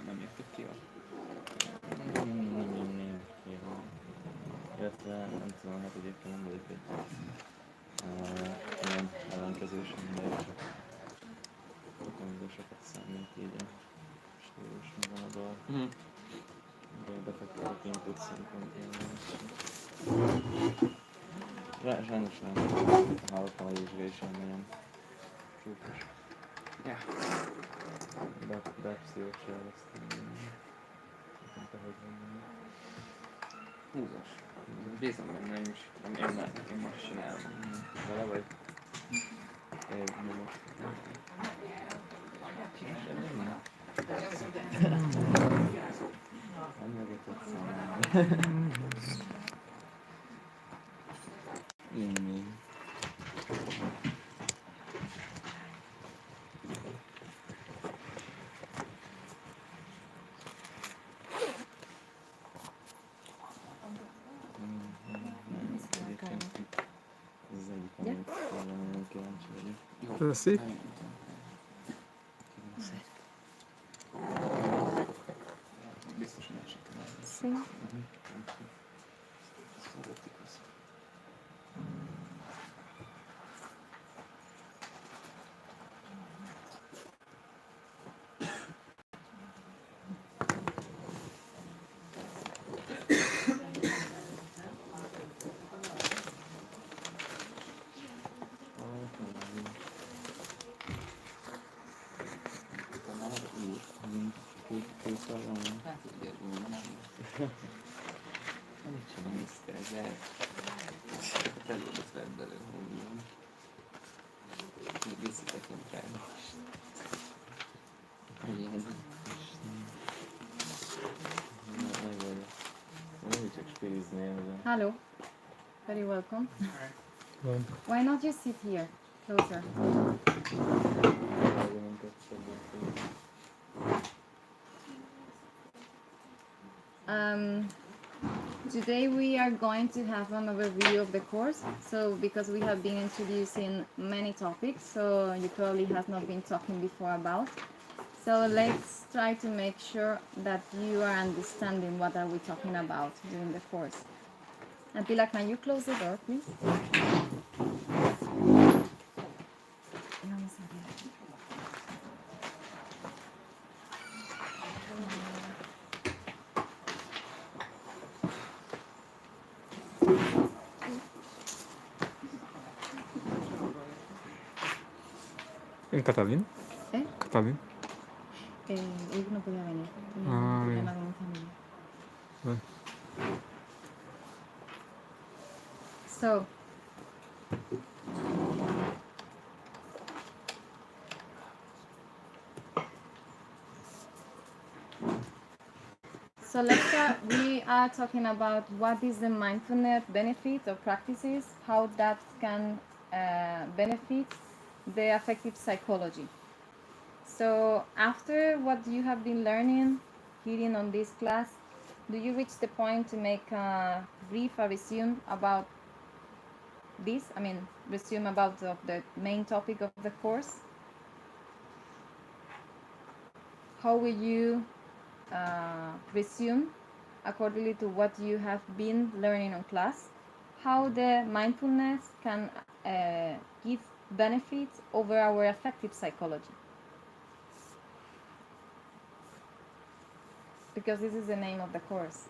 nem jöttök ki a... Nem. Illetve nem tudom, hát egyébként nem vagyok egy ilyen ellenkezős ember, csak nem sokat számít így a stílus, meg a maga befektetett input szempontjából. Sajnos nem hallottam, hogy vizsgálásán nagyon csúfos. Ja. Bepsziócsel aztán nem te hogy van. Húzós. Bízom benne, én is. Én most csinálom. Vele vagy? Én most. Nem mögötted számolni. Inni. Ez az egyik, amit nagyon kíváncsi vagyok. Let's see. Biztos, hogy esetem. Sí. Hát ugye úgy nem nézte ezzel. Hát előbb vedd elő, hogy van. Visszatekint rá. Ilyen. Hello. Very welcome. Van. Why not you sit here, closer? Today we are going to have an overview of the course. So because we have been introducing many topics, so you probably have not been talking before about. So let's try to make sure that you are understanding what are we talking about during the course. Attila, can you close the door, please? ¿En Catalín? ¿Eh? ¿Catalín? Hoy no podía venir. Tenía Ah, un bien. problema con mi familia. Vale. So let's start. We are talking about what is the mindfulness benefit or practices, how that can benefit the affective psychology. So after what you have been learning, hearing on this class, do you reach the point to make a resume about this? I mean, resume about the main topic of the course? How will you resume accordingly to what you have been learning on class? How the mindfulness can give benefits over our affective psychology? Because this is the name of the course.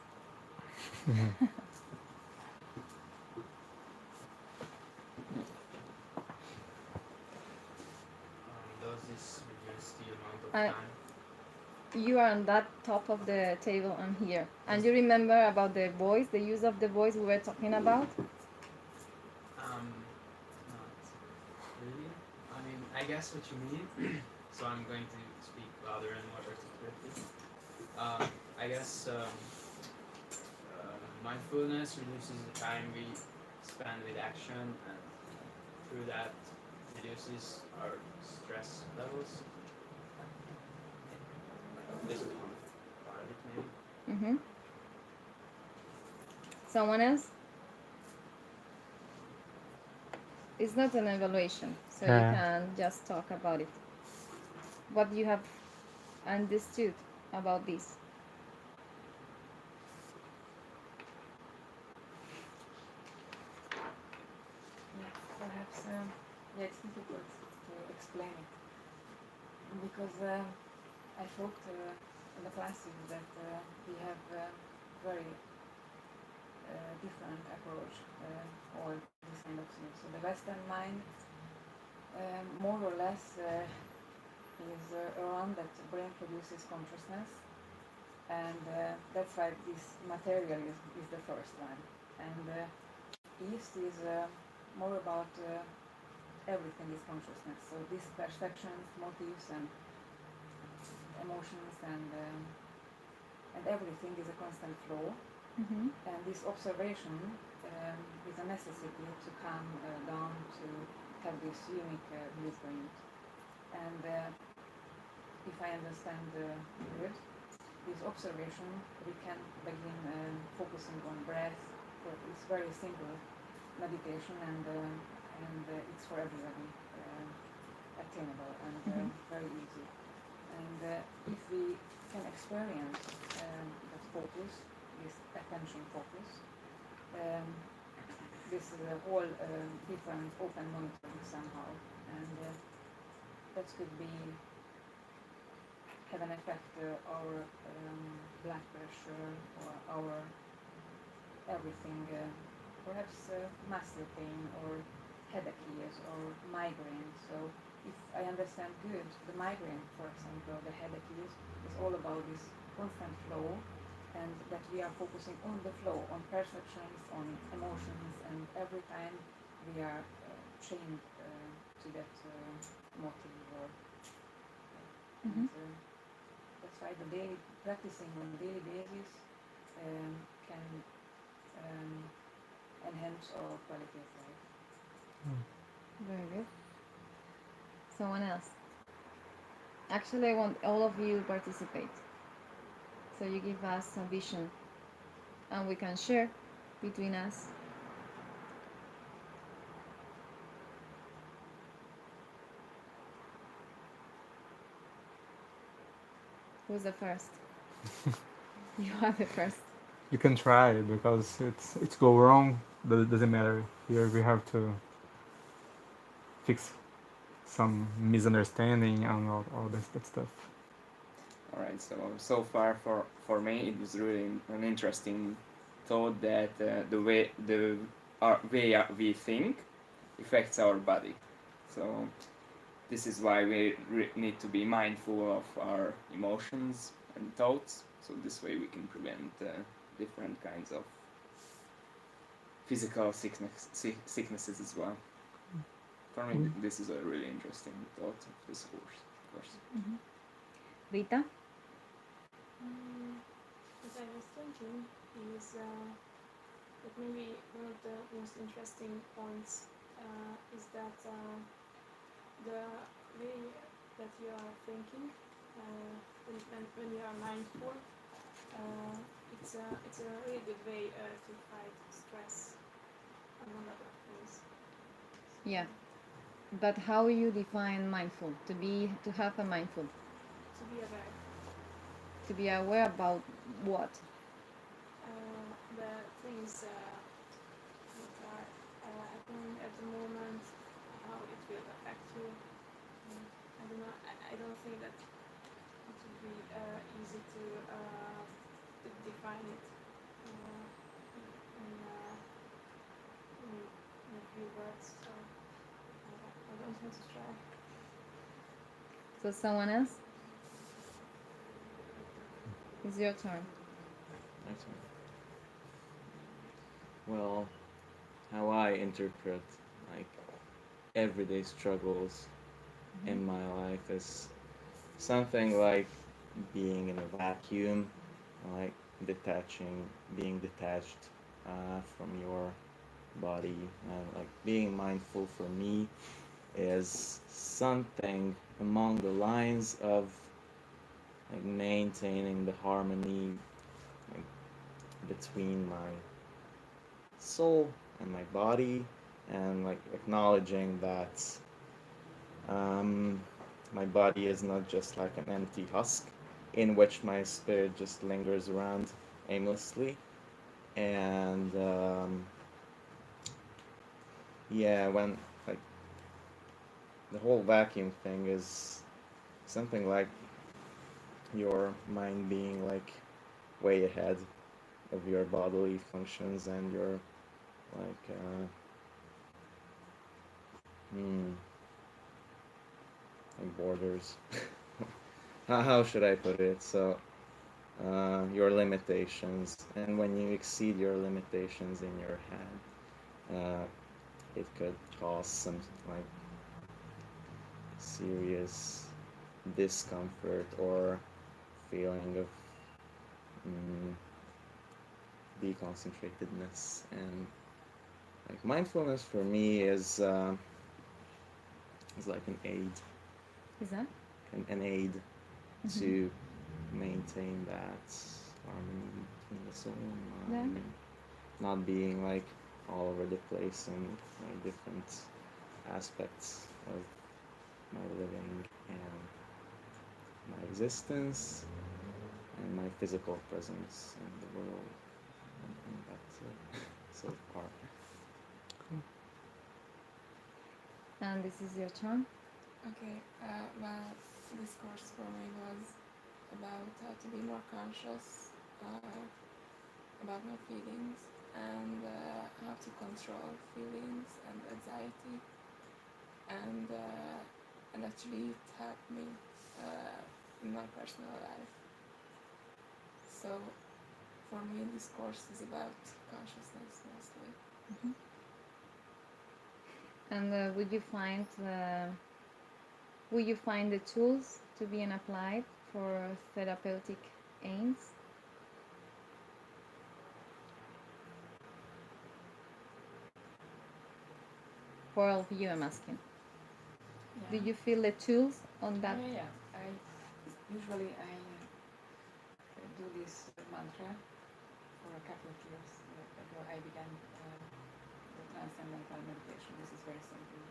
Does this reduce the amount of I- time? You are on that top of the table and here. And you remember about the voice, the use of the voice we were talking about? Not really. I mean, I guess what you mean. So I'm going to speak louder and more articulately. I guess mindfulness reduces the time we spend with action, and through that reduces our stress levels. This is one part of it, maybe. Mm-hmm. Someone else? It's not an evaluation, so you Yeah. can just talk about it. What you have understood. about this? Yes, perhaps it's difficult to explain it because I thought in the classes that we have very different approach all these kind of things. So the Western mind more or less is around that the brain produces consciousness, and that's why this material is the first one. And East is more about everything is consciousness. So these perceptions, motives, and emotions, and everything is a constant flow. Mm-hmm. And this observation is a necessity to come down to have this unique viewpoint. And if I understand good, this observation, we can begin focusing on breath. So it's very simple meditation, and it's for everybody attainable and very easy. And if we can experience that focus, this attention focus, this is a whole different open monitoring somehow, and that could be have an effect our blood pressure or our everything, perhaps muscle pain or headaches or migraine. So if I understand good, the migraine, for example, the headache is all about this constant flow, and that we are focusing on the flow, on perceptions, on emotions, and every time we are chained to that motive. Or, and, that's why the daily practicing on a daily basis can enhance our quality of life. Very good. Someone else. Actually, I want all of you to participate. So you give us a vision, and we can share between us. Who's the first? You are the first. You can try because it's go wrong, but it doesn't matter. Here we have to fix some misunderstanding and all that stuff. All right. So far for me, it was really an interesting thought that the way we think affects our body. So this is why we need to be mindful of our emotions and thoughts. So this way we can prevent different kinds of physical sicknesses as well. For me, this is a really interesting thought of this course. Rita? What I was thinking is that maybe one of the most interesting points is that the way that you are thinking when you are mindful, it's a really good way to fight stress among other things. Yeah. But how you define mindful? To have a mindful? To be aware. To be aware about what? The things that are happening at the moment, how it will affect you. I don't know. I don't think that it would be easy to define it in a few words. So I don't want to try. So someone else? It's your turn. Excellent. Well, how I interpret like everyday struggles in my life is something like being in a vacuum, like being detached from your body, and like being mindful for me is something among the lines of like maintaining the harmony like between my soul and my body, and like acknowledging that my body is not just like an empty husk. in which my spirit just lingers around aimlessly. And yeah, when like the whole vacuum thing is something like your mind being like way ahead of your bodily functions and your like hmm, like borders. How should I put it? So your limitations, and when you exceed your limitations in your head, it could cause some like serious discomfort or feeling of mm, deconcentratedness. And like mindfulness for me is like an aid, Is that? an aid to maintain that harmony between the soul and Yeah. mind, not being like all over the place in like different aspects of my living and my existence and my physical presence in the world. I think that's it so far. And this is your turn. Okay, well, this course for me was about how to be more conscious about my feelings and how to control feelings and anxiety, and actually it helped me in my personal life. So for me, this course is about consciousness mostly. And would you find the tools to be applied for therapeutic aims? For all of you, I'm asking. Do you feel the tools on that? Yeah. I usually do this mantra for a couple of years ago. I began the transcendental meditation. This is very simple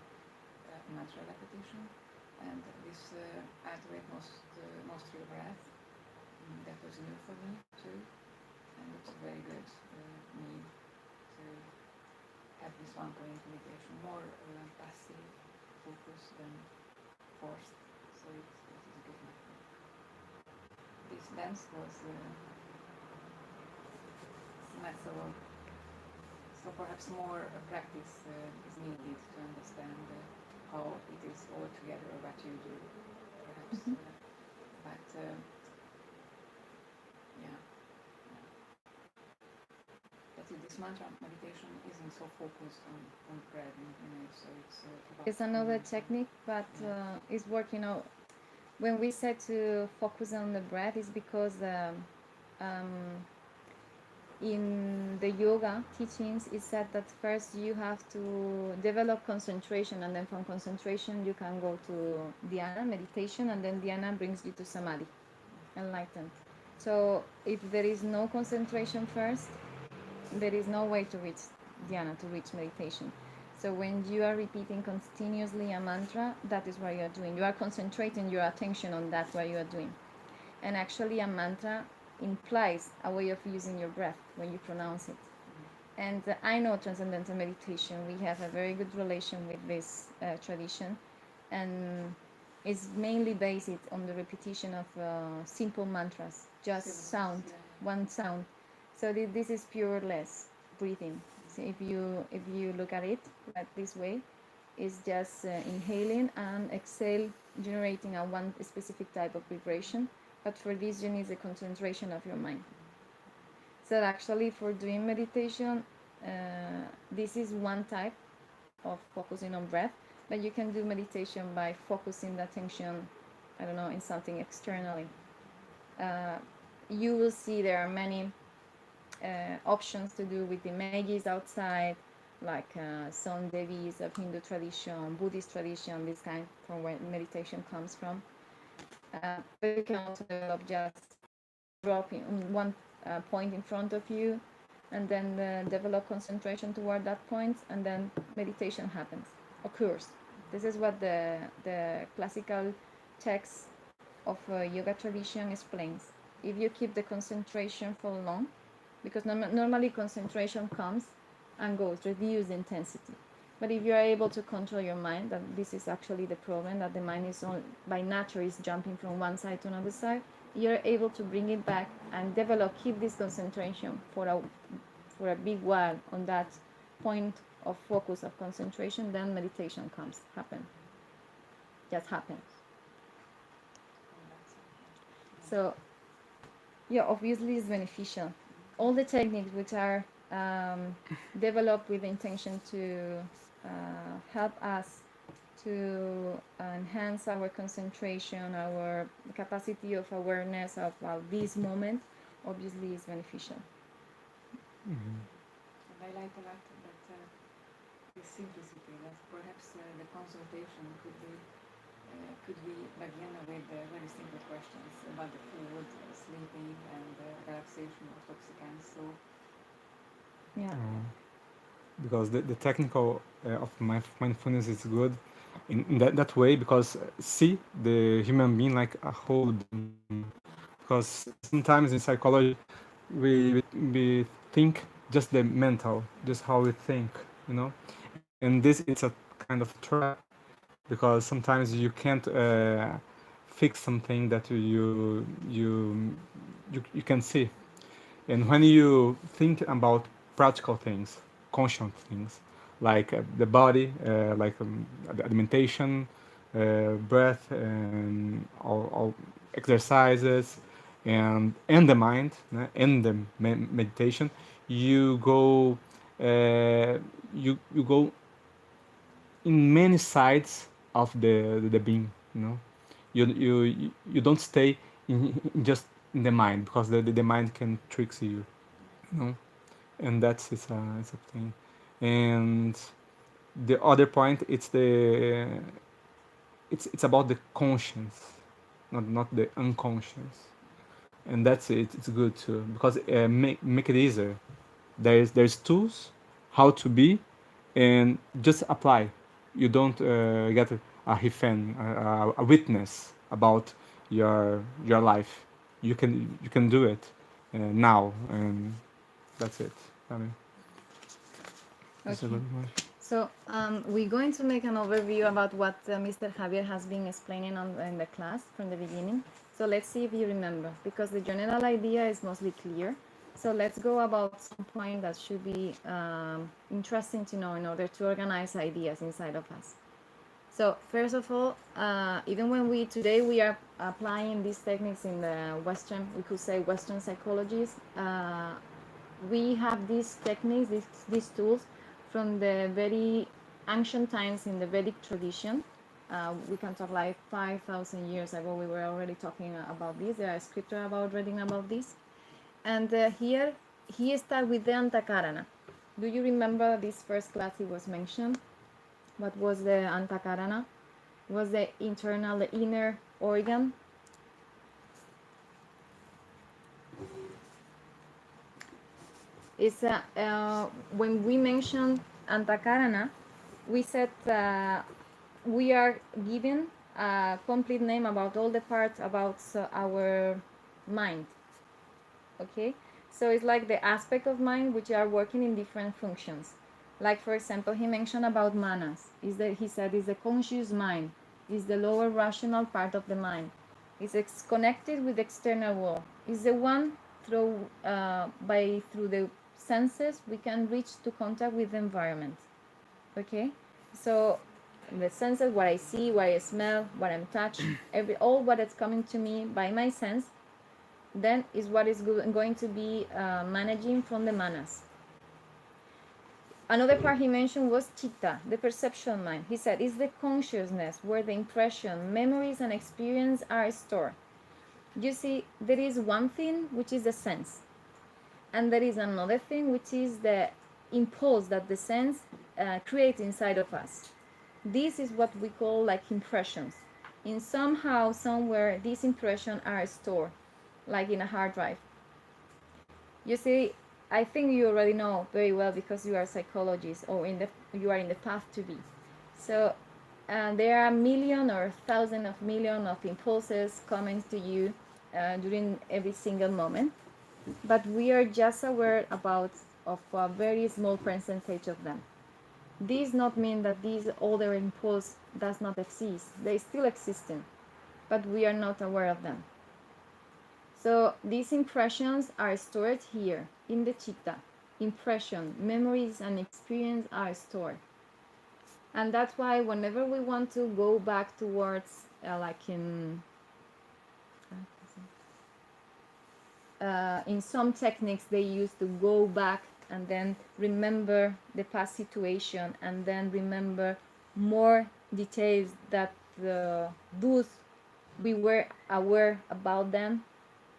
mantra repetition, and this activates most your breath. That was new for me too, and it's a very good need to have this one-point meditation, more passive focus than forced. So it is a good method. This dance was so perhaps more practice is needed to understand how it is all together what you do, perhaps. But yeah. But this mantra meditation isn't so focused on breathing, so it's about It's another technique, but it's working out. When we said to focus on the breath, is because in the yoga teachings, it said that first you have to develop concentration, and then from concentration you can go to dhyana, meditation, and then dhyana brings you to samadhi, enlightened. So if there is no concentration first, there is no way to reach dhyana, to reach meditation. So when you are repeating continuously a mantra, that is what you are doing. You are concentrating your attention on that what you are doing. And actually a mantra implies a way of using your breath when you pronounce it. And I know Transcendental Meditation, we have a very good relation with this tradition, and it's mainly based on the repetition of simple mantras, just sound, one sound. So this is pureless breathing. So if you look at it like this way, it's just inhaling and exhale, generating a one specific type of vibration. But for this, you need the concentration of your mind. So actually, for doing meditation, this is one type of focusing on breath, but you can do meditation by focusing the attention, I don't know, in something externally. You will see there are many options to do with images outside, like some devis of Hindu tradition, Buddhist tradition, this kind from where meditation comes from. But you can also develop just dropping one point in front of you, and then develop concentration toward that point, and then meditation happens, occurs. This is what the classical texts of yoga tradition explains, if you keep the concentration for long, because normally concentration comes and goes, reduce intensity. But if you are able to control your mind, that this is actually the problem, that the mind is by nature is jumping from one side to another side, you're able to bring it back and keep this concentration for a big while on that point of focus of concentration, then meditation just happens. So yeah, obviously it's beneficial. All the techniques which are developed with the intention to help us to enhance our concentration, our capacity of awareness of this moment, obviously is beneficial. Mhm. And I like a lot that the simplicity, that perhaps the consultation could we begin with very simple questions about the food, sleeping, and relaxation or toxicants. So Yeah. Because the technical of mindfulness is good in that way, because see the human being like a whole being. Because sometimes in psychology we think just the mental, just how we think, you know, and this it's a kind of trap, because sometimes you can't fix something that you can see. And when you think about practical things, conscious things, like the body, like the alimentation, breath, and all exercises, and the mind, and the meditation, you go, you go in many sides of the being. You know, you don't stay in just in the mind, because the mind can trick you. You know, and that's it's a thing. And the other point, it's about the conscience, not the unconscious, and that's it. It's good too, because make it easier. There's tools how to be, and just apply. You don't get a hiffen, a witness about your life. You can do it now, and that's it. I mean, it's a Okay. good one. So we're going to make an overview about what Mr. Javier has been explaining in the class from the beginning. So let's see if you remember, because the general idea is mostly clear. So let's go about some point that should be interesting to know in order to organize ideas inside of us. So first of all, even when today we are applying these techniques in the Western, we could say Western psychologies, we have these techniques, these tools from the very ancient times in the Vedic tradition. We can talk like 5,000 years ago, we were already talking about this. There are scripture about reading about this. And here, he starts with the Antakarana. Do you remember this first class it was mentioned? What was the Antakarana? Was the internal, the inner organ. It's when we mention Antakarana, we said we are given a complete name about all the parts about our mind. Okay, so it's like the aspect of mind which are working in different functions. Like for example, he mentioned about manas. He said is the conscious mind, is the lower rational part of the mind. It's connected with the external world. Is the one through the senses we can reach to contact with the environment. Okay, so the senses, what I see, what I smell, what I'm touch, all what is coming to me by my sense, then is what is going to be managing from the manas. Another part he mentioned was chitta, the perceptual mind. He said it's the consciousness where the impression, memories, and experience are stored. You see, there is one thing which is the sense, and there is another thing which is the impulse that the sense creates inside of us. This is what we call like impressions. In somehow, somewhere, these impressions are stored, like in a hard drive. You see, I think you already know very well because you are a psychologist or you are in the path to be. So there are million or thousand of million of impulses coming to you during every single moment, but we are just aware about of a very small percentage of them. This not mean that these other impulse does not exist. They still existing, but we are not aware of them. So these impressions are stored here in the chitta. Impression, memories, and experience are stored. And that's why whenever we want to go back towards like in some techniques they use to go back and then remember the past situation and then remember more details that those we were aware about them,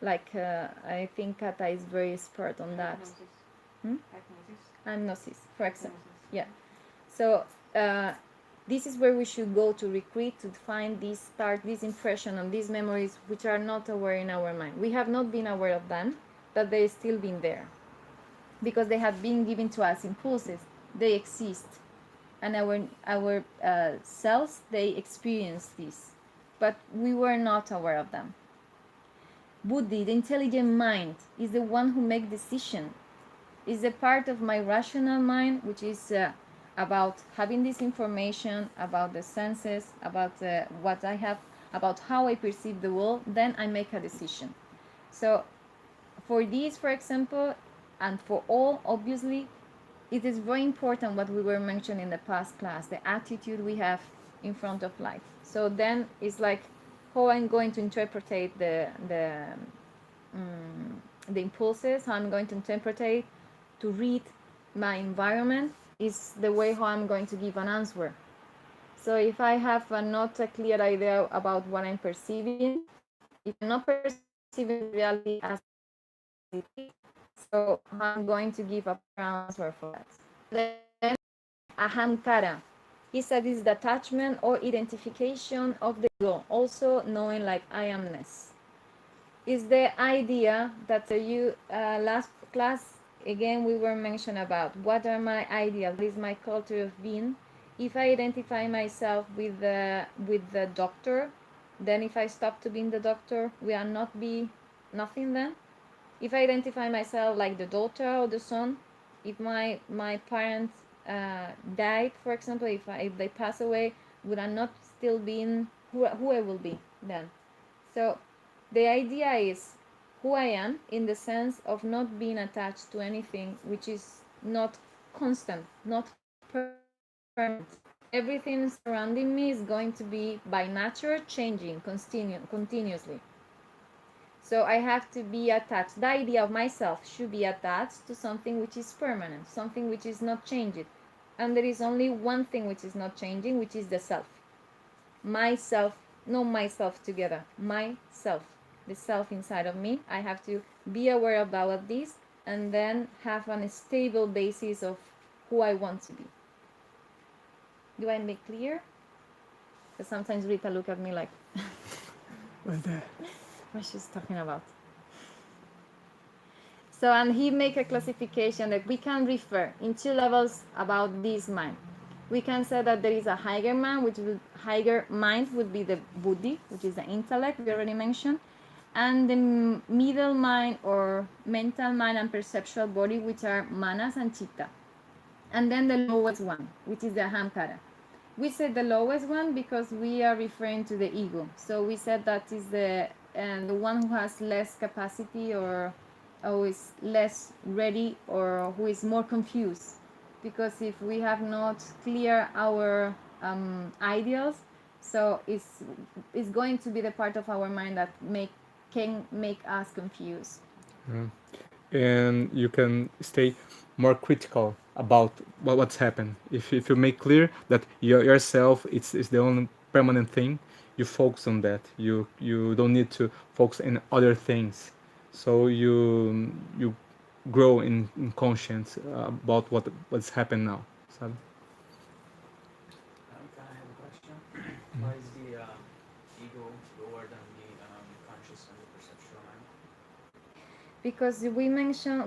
like I think Kata is very expert on that. Hypnosis, for example. Yeah. So this is where we should go to recruit, to find this start, this impression and these memories which are not aware in our mind. We have not been aware of them, but they still been there because they have been given to us impulses. They exist, and our cells, they experience this, but we were not aware of them. Buddhi, the intelligent mind, is the one who makes decision. Is a part of my rational mind, which is about having this information about the senses, about what I have, about how I perceive the world. Then I make a decision. So for this, for example, and for all, obviously, it is very important what we were mentioning in the past class, the attitude we have in front of life. So then it's like how I'm going to interpret the impulses, how I'm going to interpret, to read my environment, is the way how I'm going to give an answer. So if I have not a clear idea about what I'm perceiving, if I'm not perceiving reality as it is, so I'm going to give a proper answer for that. Then ahamkara is a detachment or identification of the ego, also knowing like I amness. Is the idea that you last class again we were mentioned about what are my ideas, what is my culture of being. If I identify myself with the doctor, then if I stop to being the doctor, we are not be nothing then. If I identify myself like the daughter or the son, if my parents died, for example, if they pass away, would I not still be in who I will be then? So the idea is who I am in the sense of not being attached to anything which is not constant, not permanent. Everything surrounding me is going to be by nature changing continuously. So I have to be attached. The idea of myself should be attached to something which is permanent, something which is not changing. And there is only one thing which is not changing, which is the self. Myself, not myself together, myself, the self inside of me. I have to be aware about this and then have a stable basis of who I want to be. Do I make clear? Because sometimes Rita look at me like, what she's talking about. So, and he make a classification that we can refer in two levels about this mind. We can say that there is a higher mind, higher mind would be the buddhi, which is the intellect we already mentioned, and the middle mind or mental mind and perceptual body, which are manas and chitta. And then the lowest one, which is the ahamkara. We said the lowest one because we are referring to the ego. So we said that is the one who has less capacity or who is less ready or who is more confused. Because if we have not clear our ideals, so it's going to be the part of our mind that can make us confused. And you can stay more critical about what's happened. If you make clear that yourself is the only permanent thing, you focus on that. You don't need to focus on other things. So you grow in conscience about what's happened now. So, Can I have a question? Why is the ego lower than the conscious and the perceptual mind? Because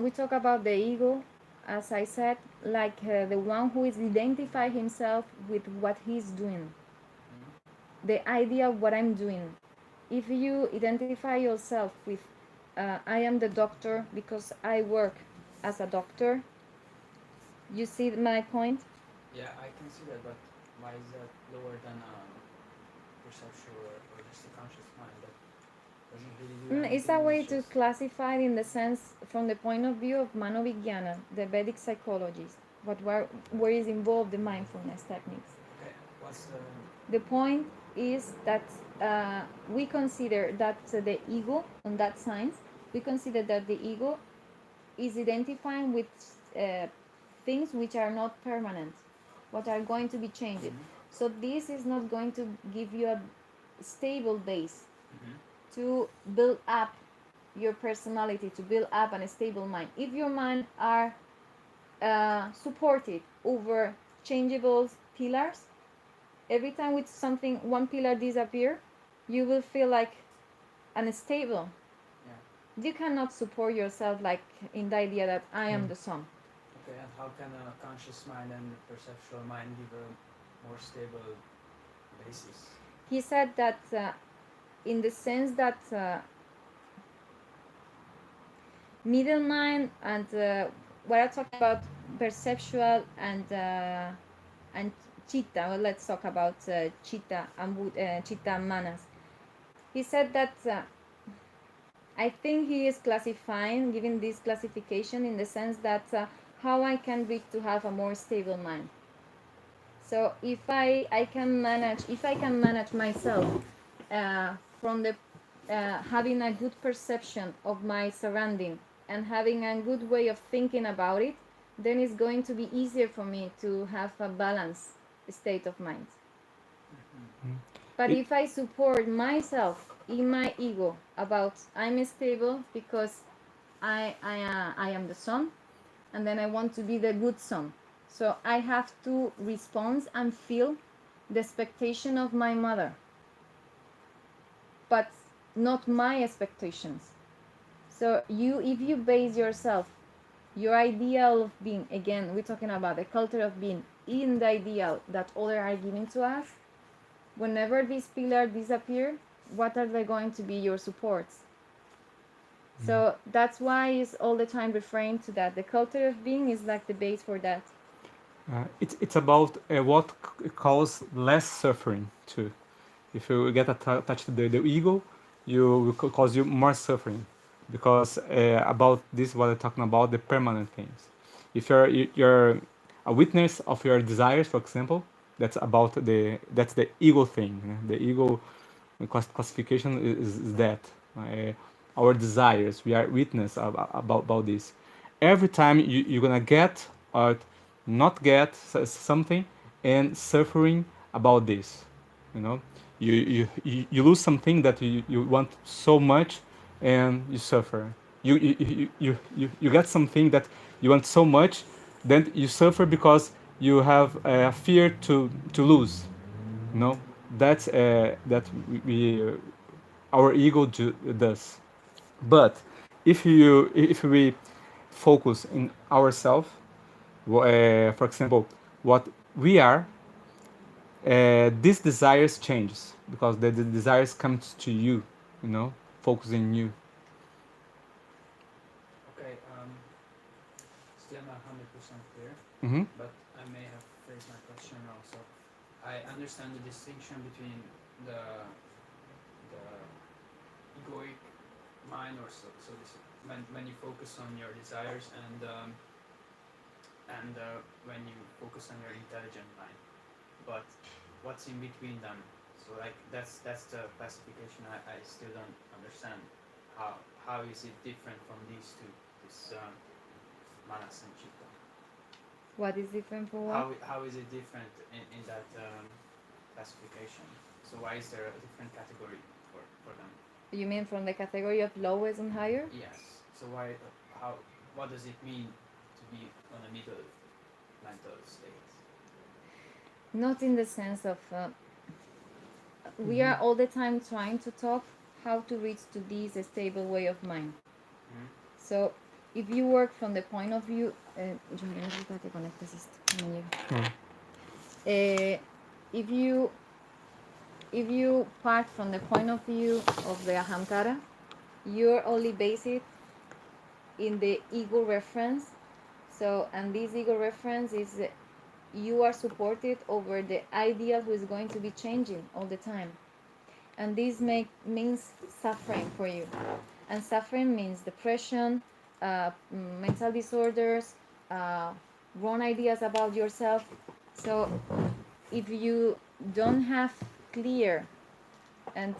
we talk about the ego, as I said, like the one who is identify himself with what he's doing. the idea of what I'm doing. If you identify yourself with I am the doctor because I work as a doctor, you see my point? Yeah, I can see that, but why is that lower than perceptual or just a conscious mind that doesn't really do It's anything? a way It's to just classify it in the sense from the point of view of Manovigyana, the Vedic psychologist, where is involved the mindfulness techniques. okay. What's the The point is that we consider that the ego, on that science, we consider that the ego is identifying with things which are not permanent, what are going to be changed. So this is not going to give you a stable base to build up your personality, to build up a stable mind. If your mind are supported over changeable pillars, every time with something one pillar disappear, you will feel like unstable. yeah. You cannot support yourself like in the idea that I am the sun. Okay, and how can a conscious mind and perceptual mind give a more stable basis? He said that in the sense that middle mind and what I'm talking about perceptual and chitta. Well, let's talk about chitta and manas. He said that I think he is classifying, giving this classification in the sense that how I can reach to have a more stable mind. So if I can manage myself from the having a good perception of my surrounding and having a good way of thinking about it, then it's going to be easier for me to have a balanced state of mind. But if I support myself in my ego about I'm stable because I am the son, and then I want to be the good son. So I have to respond and feel the expectation of my mother, but not my expectations. So if you base yourself, your ideal of being, again, we're talking about the culture of being in the ideal that others are giving to us, whenever these pillars disappear, what are they going to be your supports? So that's why it's all the time referring to that. The culture of being is like the base for that. It's about what causes less suffering too. If you get attached to the ego, you will cause you more suffering, because about this what I'm talking about, the permanent things. If you're a witness of your desires, for example, that's the ego thing. The ego classification is that our desires, we are witness about this. Every time you're gonna get or not get something and suffering about this, you know, you lose something that you want so much and you suffer. You get something that you want so much, then you suffer because you have a fear to lose. No, that's that our ego does. But if we focus in ourselves, for example, what we are, these desires changes because the desires comes to you, you know, focus in you. Okay, still not 100% clear, Hmm. but I may have phrased my question wrong. So I understand the distinction between the egoic mind, or so this, when you focus on your desires and when you focus on your intelligent mind. But what's in between them? So like that's the classification I still don't understand. How is it different from these two? This manas and chitta. What is different for what? How is it different in that classification? So why is there a different category for them? You mean from the category of lowest and higher? Yes. So why how what does it mean to be on a middle mental state? Not in the sense of we are all the time trying to talk how to reach to this stable way of mind. Mhm. So if you work from the point of view, Giulia, necesito que conectes esto, no me llega. If you if you part from the point of view of the ahamkara, you're only based in the ego reference. So, and this ego reference is you are supported over the ideal who is going to be changing all the time. And this means suffering for you. And suffering means depression, mental disorders, uh, wrong ideas about yourself. So if you don't have clear and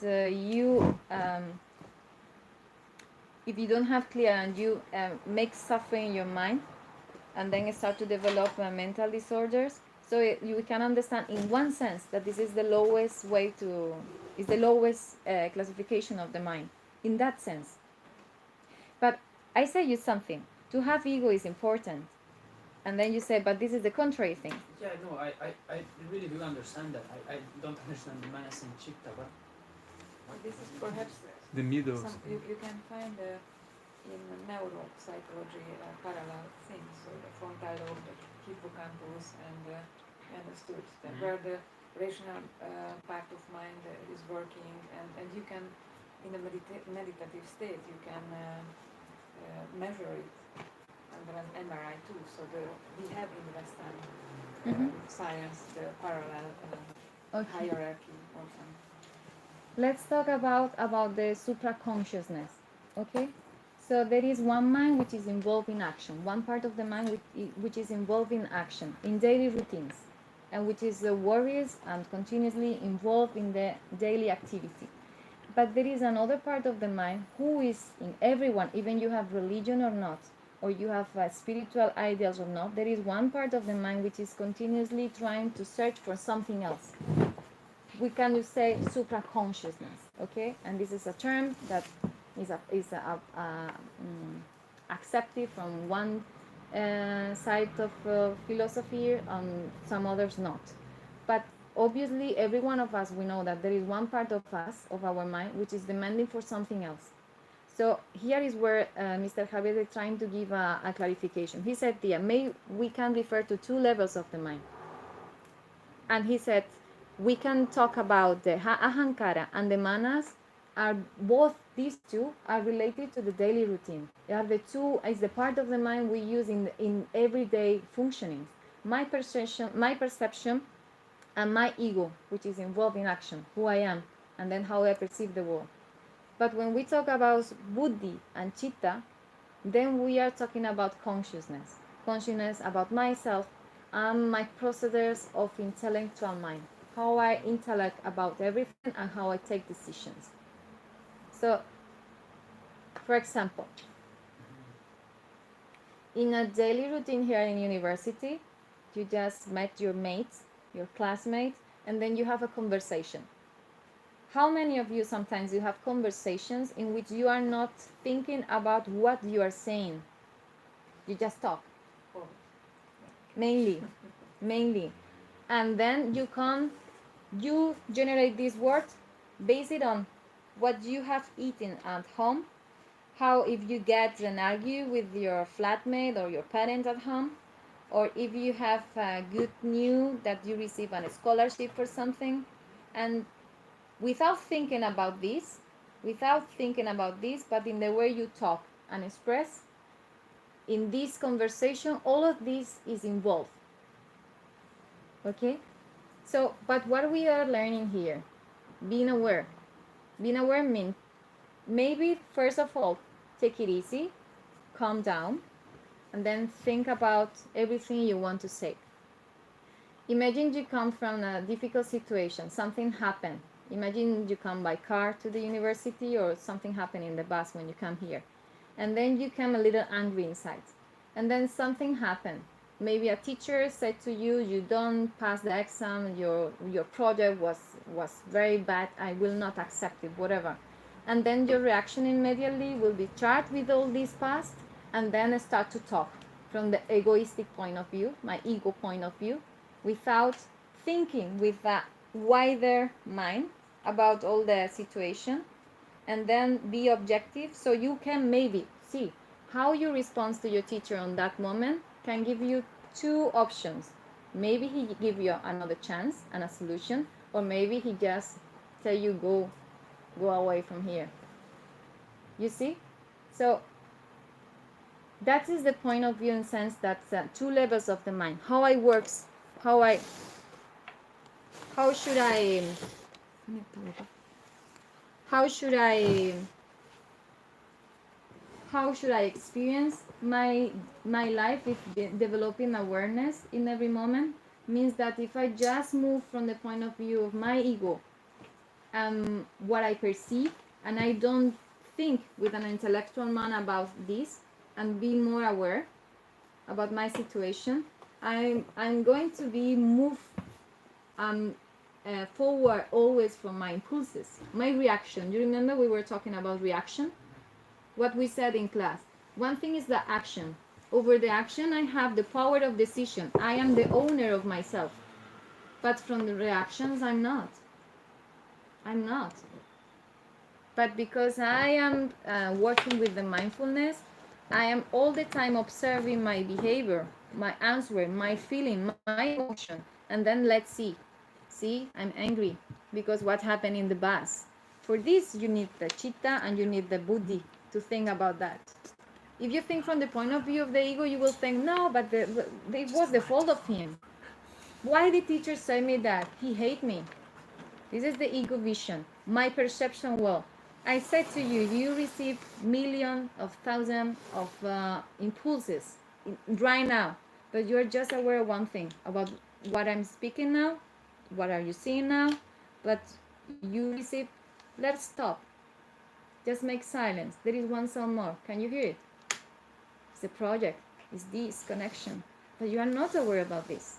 if you don't have clear and you make suffering in your mind and then start to develop mental disorders, so you can understand in one sense that this is the lowest way to, is the lowest classification of the mind in that sense. But I say you something, to have ego is important, and then you say, but this is the contrary thing. Yeah, no, I really do understand that. I don't understand the manas and chitta, but This is perhaps The middle. you can find in neuropsychology parallel things. So the frontal lobe, the hippocampus, and you understood that where the rational part of mind is working, and you can, in a meditative state, you can measure it under an MRI too. So we have in Western science the parallel hierarchy or something. Let's talk about the supra-consciousness, okay? So there is one mind which is involved in action, one part of the mind which is involved in action, in daily routines, and which is the worries and continuously involved in the daily activity. But there is another part of the mind who is in everyone, even you have religion or not, or you have spiritual ideals or not, there is one part of the mind which is continuously trying to search for something else. We can say supra-consciousness, okay? And this is a term that is accepted from one side of philosophy, and some others not. But obviously, every one of us, we know that there is one part of us, of our mind, which is demanding for something else. So here is where Mr. Javier is trying to give a clarification. He said, yeah, we can refer to two levels of the mind. And he said, we can talk about the ahankara and the manas are both, these two are related to the daily routine. They are the two, is the part of the mind we use in everyday functioning. My perception and my ego, which is involved in action, who I am, and then how I perceive the world. But when we talk about buddhi and chitta, then we are talking about consciousness about myself and my procedures of intellectual mind, how I intellect about everything and how I take decisions. So, for example, in a daily routine here in university, you just met your mates, your classmates, and then you have a conversation. How many of you sometimes you have conversations in which you are not thinking about what you are saying? You just talk. Mainly. And then you generate this word based on what you have eaten at home, how if you get an argue with your flatmate or your parents at home, or if you have good news that you receive a scholarship for something, and without thinking about this, but in the way you talk and express, in this conversation, all of this is involved. Okay? So, but what we are learning here, being aware. Being aware means maybe, first of all, take it easy, calm down, and then think about everything you want to say. Imagine you come from a difficult situation, something happened. Imagine you come by car to the university or something happened in the bus when you come here. And then you come a little angry inside. And then something happened. Maybe a teacher said to you, you don't pass the exam, your project was very bad, I will not accept it, whatever. And then your reaction immediately will be charged with all this past, and then start to talk from the egoistic point of view, my ego point of view, without thinking with a wider mind about all the situation, and then be objective, so you can maybe see how you respond to your teacher on that moment can give you two options. Maybe he give you another chance and a solution, or maybe he just tell you go away from here. You see? So that is the point of view in sense that two levels of the mind. How I works, how should I how should I how should I experience my life with developing awareness in every moment means that if I just move from the point of view of my ego and what I perceive, and I don't think with an intellectual mind about this and be more aware about my situation, I'm going to be moved forward always from my impulses, my reaction. You remember we were talking about reaction? What we said in class. One thing is the action. Over the action, I have the power of decision. I am the owner of myself. But from the reactions, I'm not. I'm not. But because I am working with the mindfulness, I am all the time observing my behavior, my answer, my feeling, my emotion. And then let's see. See, I'm angry because what happened in the bus. For this, you need the chitta and you need the buddhi to think about that. If you think from the point of view of the ego, you will think, no, but it was the fault of him. Why did teacher say me that? He hate me. This is the ego vision. My perception, well, I said to you, you receive millions of thousands of impulses right now, but you're just aware of one thing, about what I'm speaking now, what are you seeing now, but you receive, let's stop. Just make silence. There is one sound more. Can you hear it? It's a project. It's this connection. But you are not aware about this.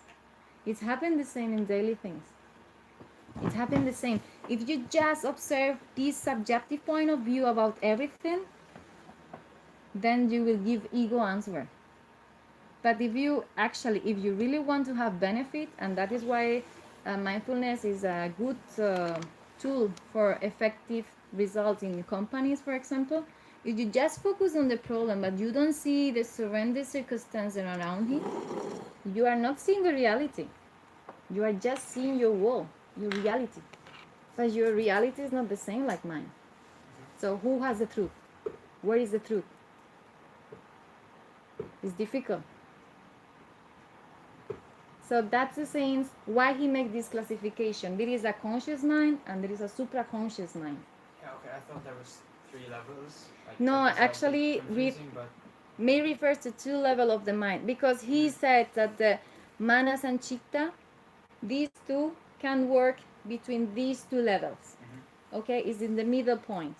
It's happened the same in daily things. It happened the same. If you just observe this subjective point of view about everything, then you will give ego answer. But if you really want to have benefit, and that is why mindfulness is a good tool for effective results in companies, for example, if you just focus on the problem but you don't see the surrounding circumstances around it, you are not seeing the reality. You are just seeing your wall, your reality. But your reality is not the same like mine. So who has the truth? Where is the truth? It's difficult. So that's the sense why he makes this classification. There is a conscious mind and there is a supraconscious mind. Yeah, okay, I thought there was 3 levels. Like, No, that was a bit actually, confusing, but may refers to 2 levels of the mind, because he said that the manas and chitta, these two can work between these 2 levels. Okay, is in the middle point.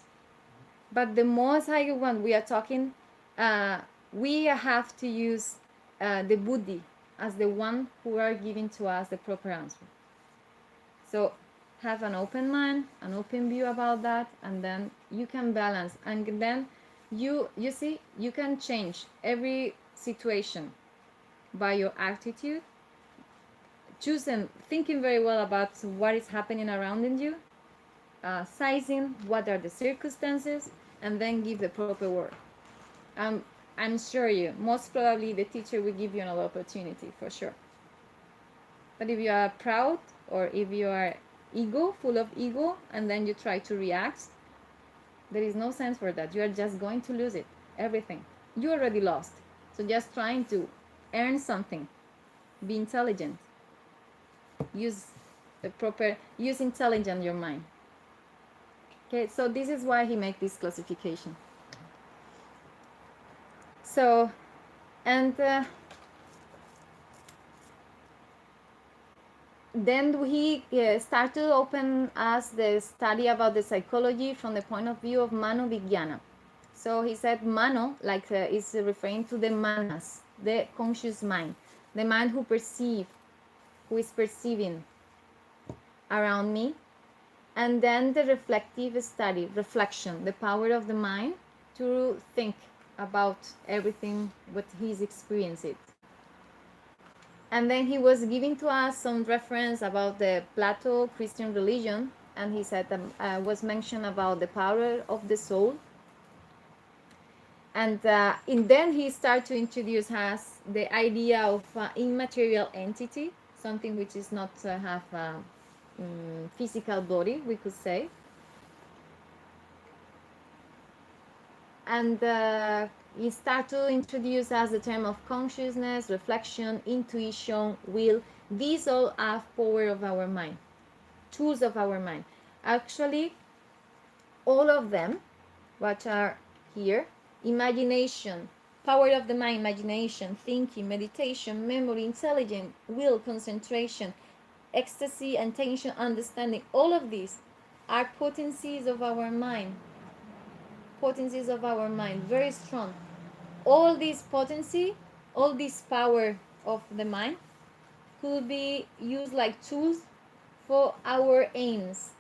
But the most higher one we are talking, we have to use the buddhi as the one who are giving to us the proper answer. So have an open mind, an open view about that, and then you can balance, and then you see, you can change every situation by your attitude, choosing, thinking very well about what is happening around in you, sizing what are the circumstances, and then give the proper word. I'm sure you, most probably the teacher will give you another opportunity for sure. But if you are proud, or if you are full of ego, and then you try to react, there is no sense for that. You are just going to lose it, everything. You already lost. So just trying to earn something. Be intelligent. Use intelligent your mind. Okay, so this is why he makes this classification. So, and then he started to open us the study about the psychology from the point of view of mano vijnana. So he said mano, like is referring to the manas, the conscious mind, the mind who is perceiving around me. And then the reflective study, reflection, the power of the mind to think about everything what he's experiencing. And then he was giving to us some reference about the Plato Christian religion, and he said was mentioned about the power of the soul. And then he started to introduce us the idea of immaterial entity, something which is not have physical body, we could say. And you start to introduce as the term of consciousness, reflection, intuition, will. These all are power of our mind, tools of our mind. Actually, all of them, what are here, imagination, power of the mind, imagination, thinking, meditation, memory, intelligence, will, concentration, ecstasy, attention, understanding, all of these are potencies of our mind, potencies of our mind, very strong. All this potency, all this power of the mind could be used like tools for our aims,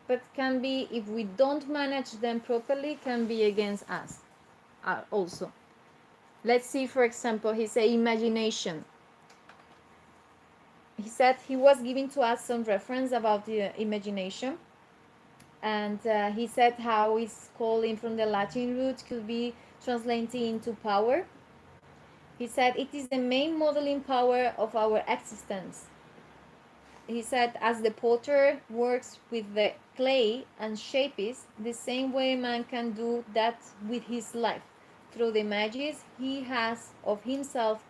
but can be, if we don't manage them properly, can be against us also. Let's see, for example, he said imagination. He said he was giving to us some reference about the imagination, and he said how it's calling from the Latin root could be translated into power. He said it is the main modeling power of our existence. He said as the potter works with the clay and shapes, the same way man can do that with his life, through the images he has of himself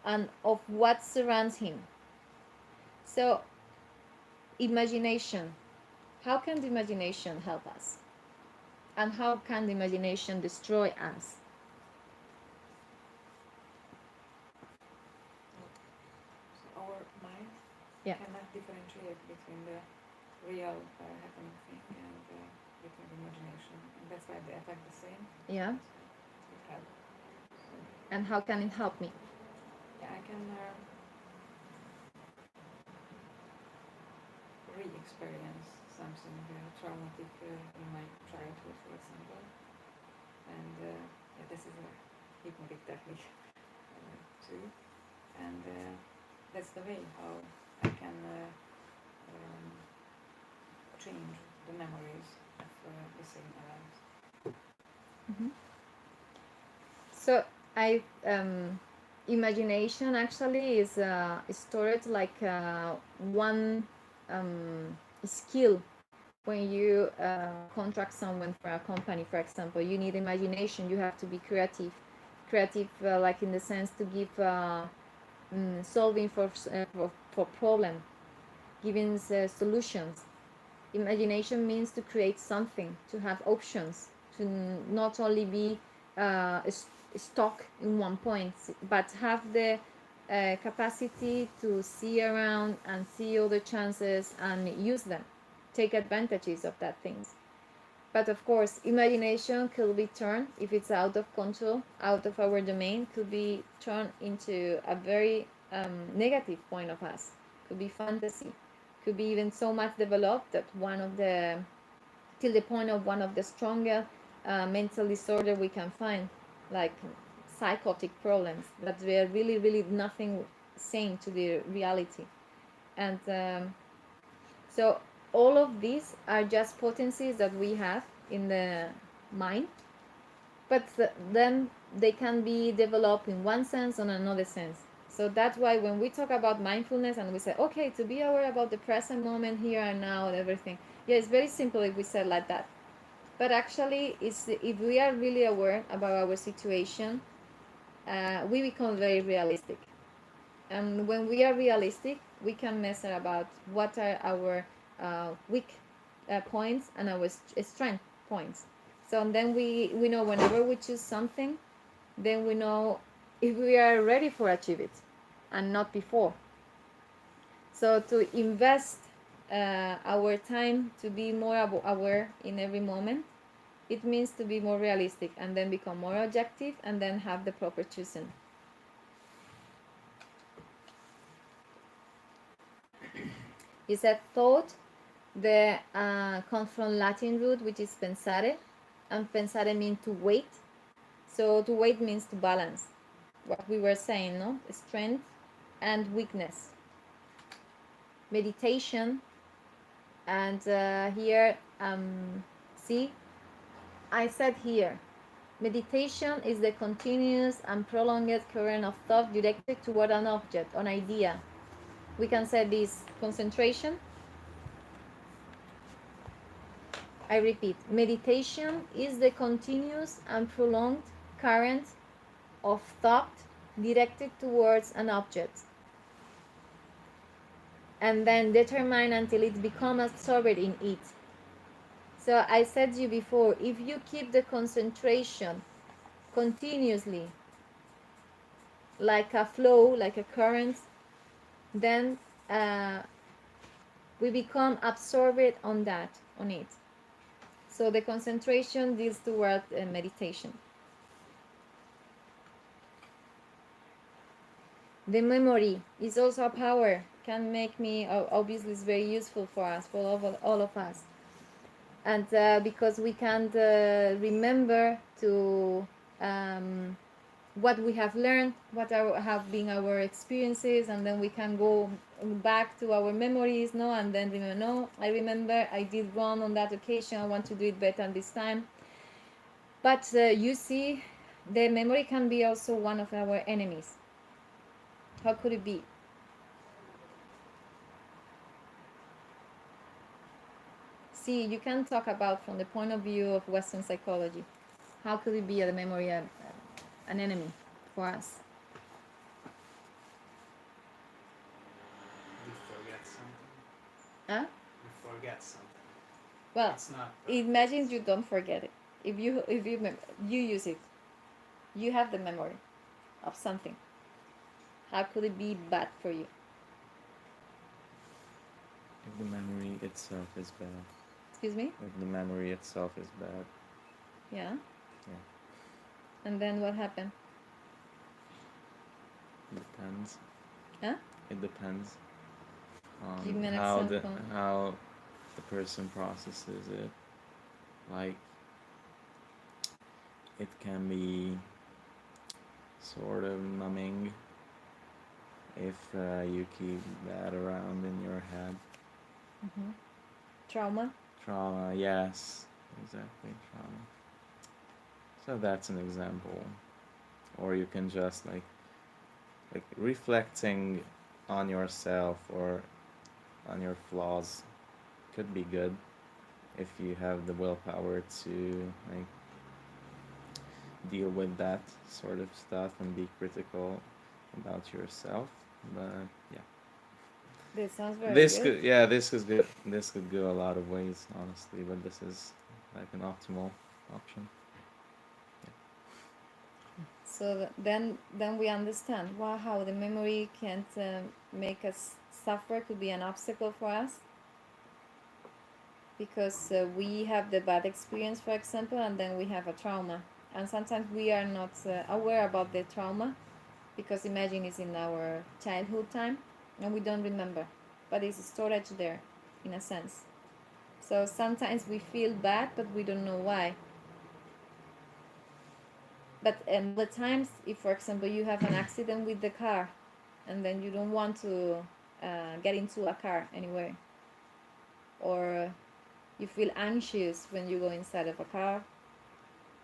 and of what surrounds him. So, imagination. How can the imagination help us? And how can the imagination destroy us? So our mind Yeah. cannot differentiate between the real happening thing and between the imagination, and that's why they attack the same. Yeah. It help. So, And how can it help me? yeah, I can re-experience something traumatic in my childhood, for example, and yeah, this is a hypnotic technique too, and that's the way how I can change the memories of the same event. So I imagination actually is stored like one skill. When you contract someone for a company, for example, you need imagination. You have to be creative, like in the sense to give solving for problem, giving solutions. Imagination means to create something, to have options, to not only be stuck in one point, but have the capacity to see around and see other chances and use them, take advantages of that things. But of course, imagination could be turned, if it's out of control, out of our domain, could be turned into a very negative point of us. Could be fantasy, could be even so much developed that till the point of one of the stronger mental disorder we can find, like psychotic problems that were really, really nothing same to the reality. And so all of these are just potencies that we have in the mind, but then they can be developed in one sense or another sense. So that's why when we talk about mindfulness and we say, okay, to be aware about the present moment, here and now, and everything, yeah, it's very simple if we say like that. But actually, it's, if we are really aware about our situation, we become very realistic. And when we are realistic, we can measure about what are our weak points and our strength points. So then we know whenever we choose something, then we know if we are ready for achieve it and not before. So to invest our time to be more aware in every moment, it means to be more realistic and then become more objective and then have the proper choosing. He said thought, the comes from Latin root, which is pensare, and pensare means to wait. So to wait means to balance. What we were saying, no? Strength and weakness. Meditation, and here, see, I said here, meditation is the continuous and prolonged current of thought directed toward an object, an idea. We can say this concentration. I repeat, meditation is the continuous and prolonged current of thought directed towards an object and then determined until it becomes absorbed in it. So I said to you before, if you keep the concentration continuously like a flow, like a current, then we become absorbed on it. So the concentration deals toward meditation. The memory is also a power, can make me, obviously it's very useful for us, for all of us. And because we can remember to what we have learned, what have been our experiences, and then we can go back to our memories, no, and then remember, no, I remember I did wrong on that occasion, I want to do it better this time. But you see, the memory can be also one of our enemies. How could it be? See, you can talk about from the point of view of Western psychology. How could it be the memory an enemy for us? We forget something. Huh? We forget something. Well, It's not. imagine you don't forget it. If you you use it, you have the memory of something. How could it be bad for you? If the memory itself is bad. Excuse me? If the memory itself is bad. Yeah. Yeah. And then what happened? Depends. Huh? It depends Give me on an example. how the person processes it. Like, it can be sort of numbing if you keep that around in your head. Trauma. Trauma, yes, exactly, trauma. So that's an example. Or you can just like reflecting on yourself or on your flaws could be good if you have the willpower to like deal with that sort of stuff and be critical about yourself. But yeah, This sounds very this good. could yeah this could go a lot of ways, honestly, but this is like an optimal option. So then we understand how the memory can't make us suffer, could be an obstacle for us, because we have the bad experience, for example, and then we have a trauma, and sometimes we are not aware about the trauma, because imagine it's in our childhood time and we don't remember, but it's storage there in a sense. So sometimes we feel bad but we don't know why. But other times, if for example you have an accident with the car and then you don't want to get into a car anywhere, or you feel anxious when you go inside of a car,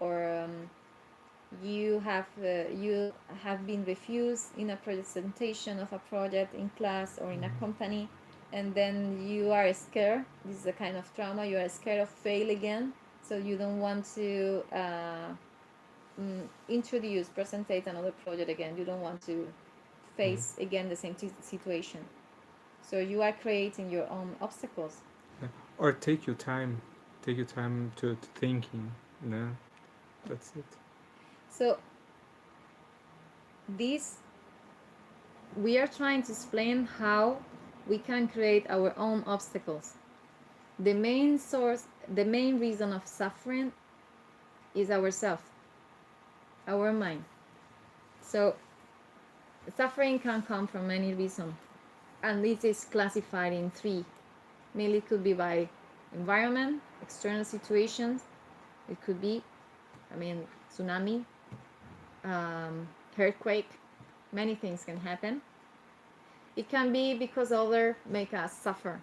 or you have been refused in a presentation of a project in class or in a company, and then you are scared. This is a kind of trauma. You are scared of fail again, so you don't want to presentate another project again. You don't want to face again the same situation. So you are creating your own obstacles. Or take your time to thinking, you know. That's it. So this, we are trying to explain how we can create our own obstacles. The main reason of suffering is ourself, our mind. So suffering can come from any reason, and this is classified in three. Mainly it could be by environment, external situations. It could be, tsunami, earthquake. Many things can happen. It can be because others make us suffer.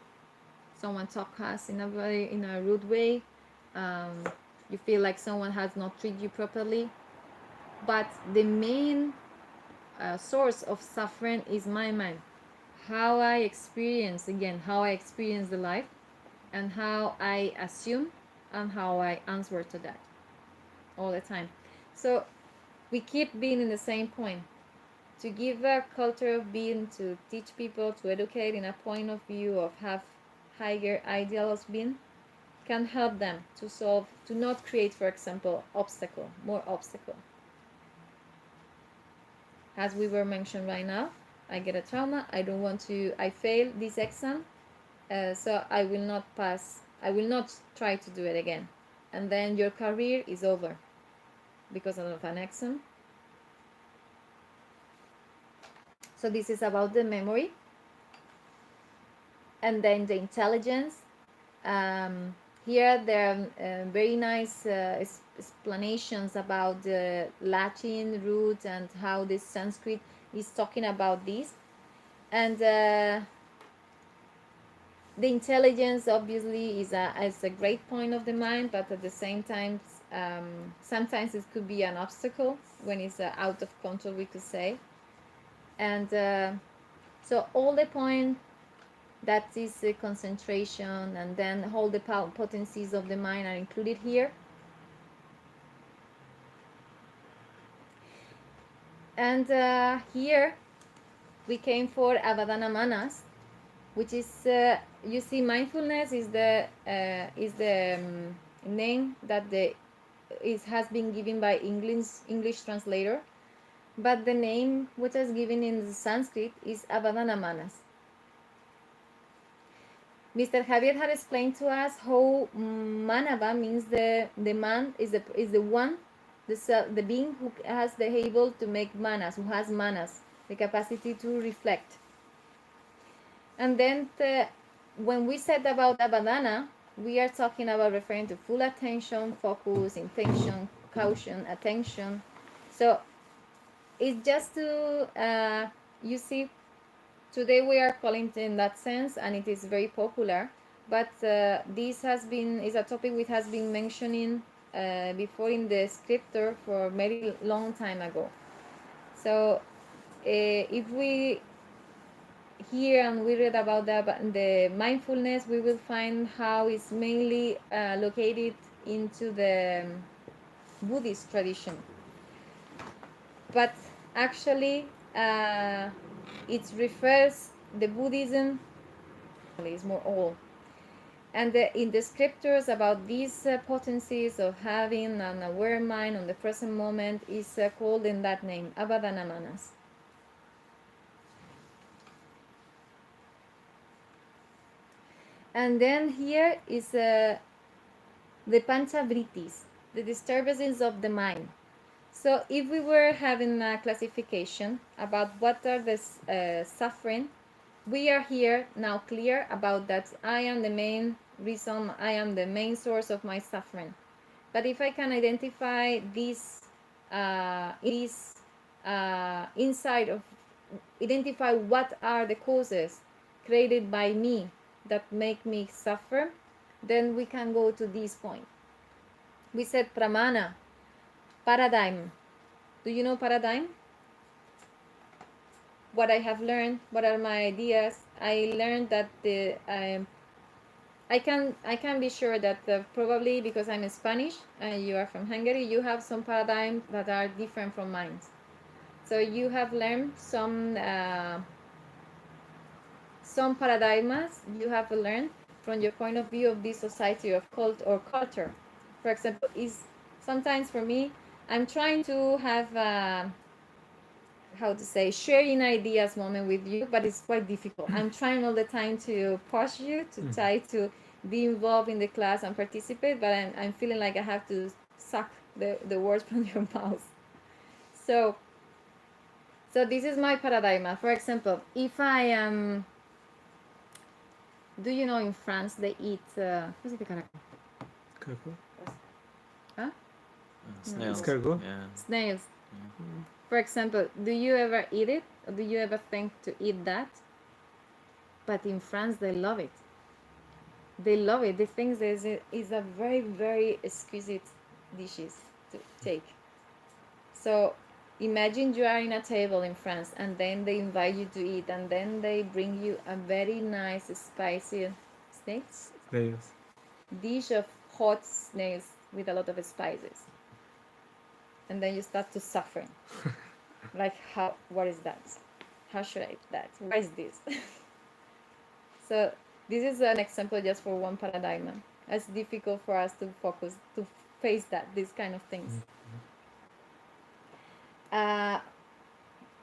Someone talk us in a rude way. You feel like someone has not treated you properly. But the main source of suffering is my mind. how I experience, again, how I experience the life, and how I assume and how I answer to that all the time. So we keep being in the same point. To give a culture of being, to teach people, to educate in a point of view of have higher ideals of being, can help them to solve, to not create, for example, more obstacle. As we were mentioned right now, I get a trauma, I don't want to, I fail this exam, so I will not pass, I will not try to do it again. And then your career is over because of an exam. So this is about the memory. And then the intelligence. Here there are very nice explanations about the Latin root and how this Sanskrit is talking about this. And the intelligence obviously is a great point of the mind, but at the same time, sometimes it could be an obstacle when it's out of control, we could say. And so all the point that is concentration, and then all the potencies of the mind are included here. And here we came for Avadana Manas, which is you see, mindfulness is the name that has been given by English translator, but the name which is given in the Sanskrit is Avadana Manas. Mr. Javier had explained to us how Manava means the man is the one, the being who has the able to make manas, who has manas, the capacity to reflect. And then when we said about Avadana, we are talking about referring to full attention, focus, intention, caution, attention. So it's just to, you see, today we are calling it in that sense, and it is very popular. But this is a topic which has been mentioning before in the scripture for a very long time ago. So if we hear and we read about the mindfulness, we will find how it's mainly located into the Buddhist tradition. But actually, it refers the Buddhism is more all. And in the scriptures about these potencies of having an aware mind on the present moment is called in that name, Avadana Manas. And then here is the Panchavrittis, the disturbances of the mind. So if we were having a classification about what are the suffering, we are here now clear about that I am the main reason, I am the main source of my suffering. But if I can identify this inside of, identify what are the causes created by me that make me suffer, then we can go to this point. We said pramana, paradigm. Do you know paradigm? What I have learned, what are my ideas? I learned that I can be sure that probably because I'm Spanish and you are from Hungary, you have some paradigms that are different from mine. So you have learned some paradigms you have learned from your point of view of this society of cult or culture. For example, is sometimes for me, I'm trying to have how to say, sharing ideas moment with you, but it's quite difficult. I'm trying all the time to push you to try to be involved in the class and participate, but I'm feeling like I have to suck the words from your mouth. So this is my paradigm. For example, if I am, do you know in France they eat huh? Snails. Escargot? Yeah. Snails. Yeah. For example, do you ever eat it? Or do you ever think to eat that? But in France, they love it. They love it. They think this is a very, very exquisite dishes to take. So Imagine you are in a table in France and then they invite you to eat and then they bring you a very nice spicy snakes Snails. dish of hot snails with a lot of spices. And then you start to suffer. Like how what is that? How should I eat that? What is this? So this is an example just for one paradigm. It's difficult for us to focus to face that these kind of things.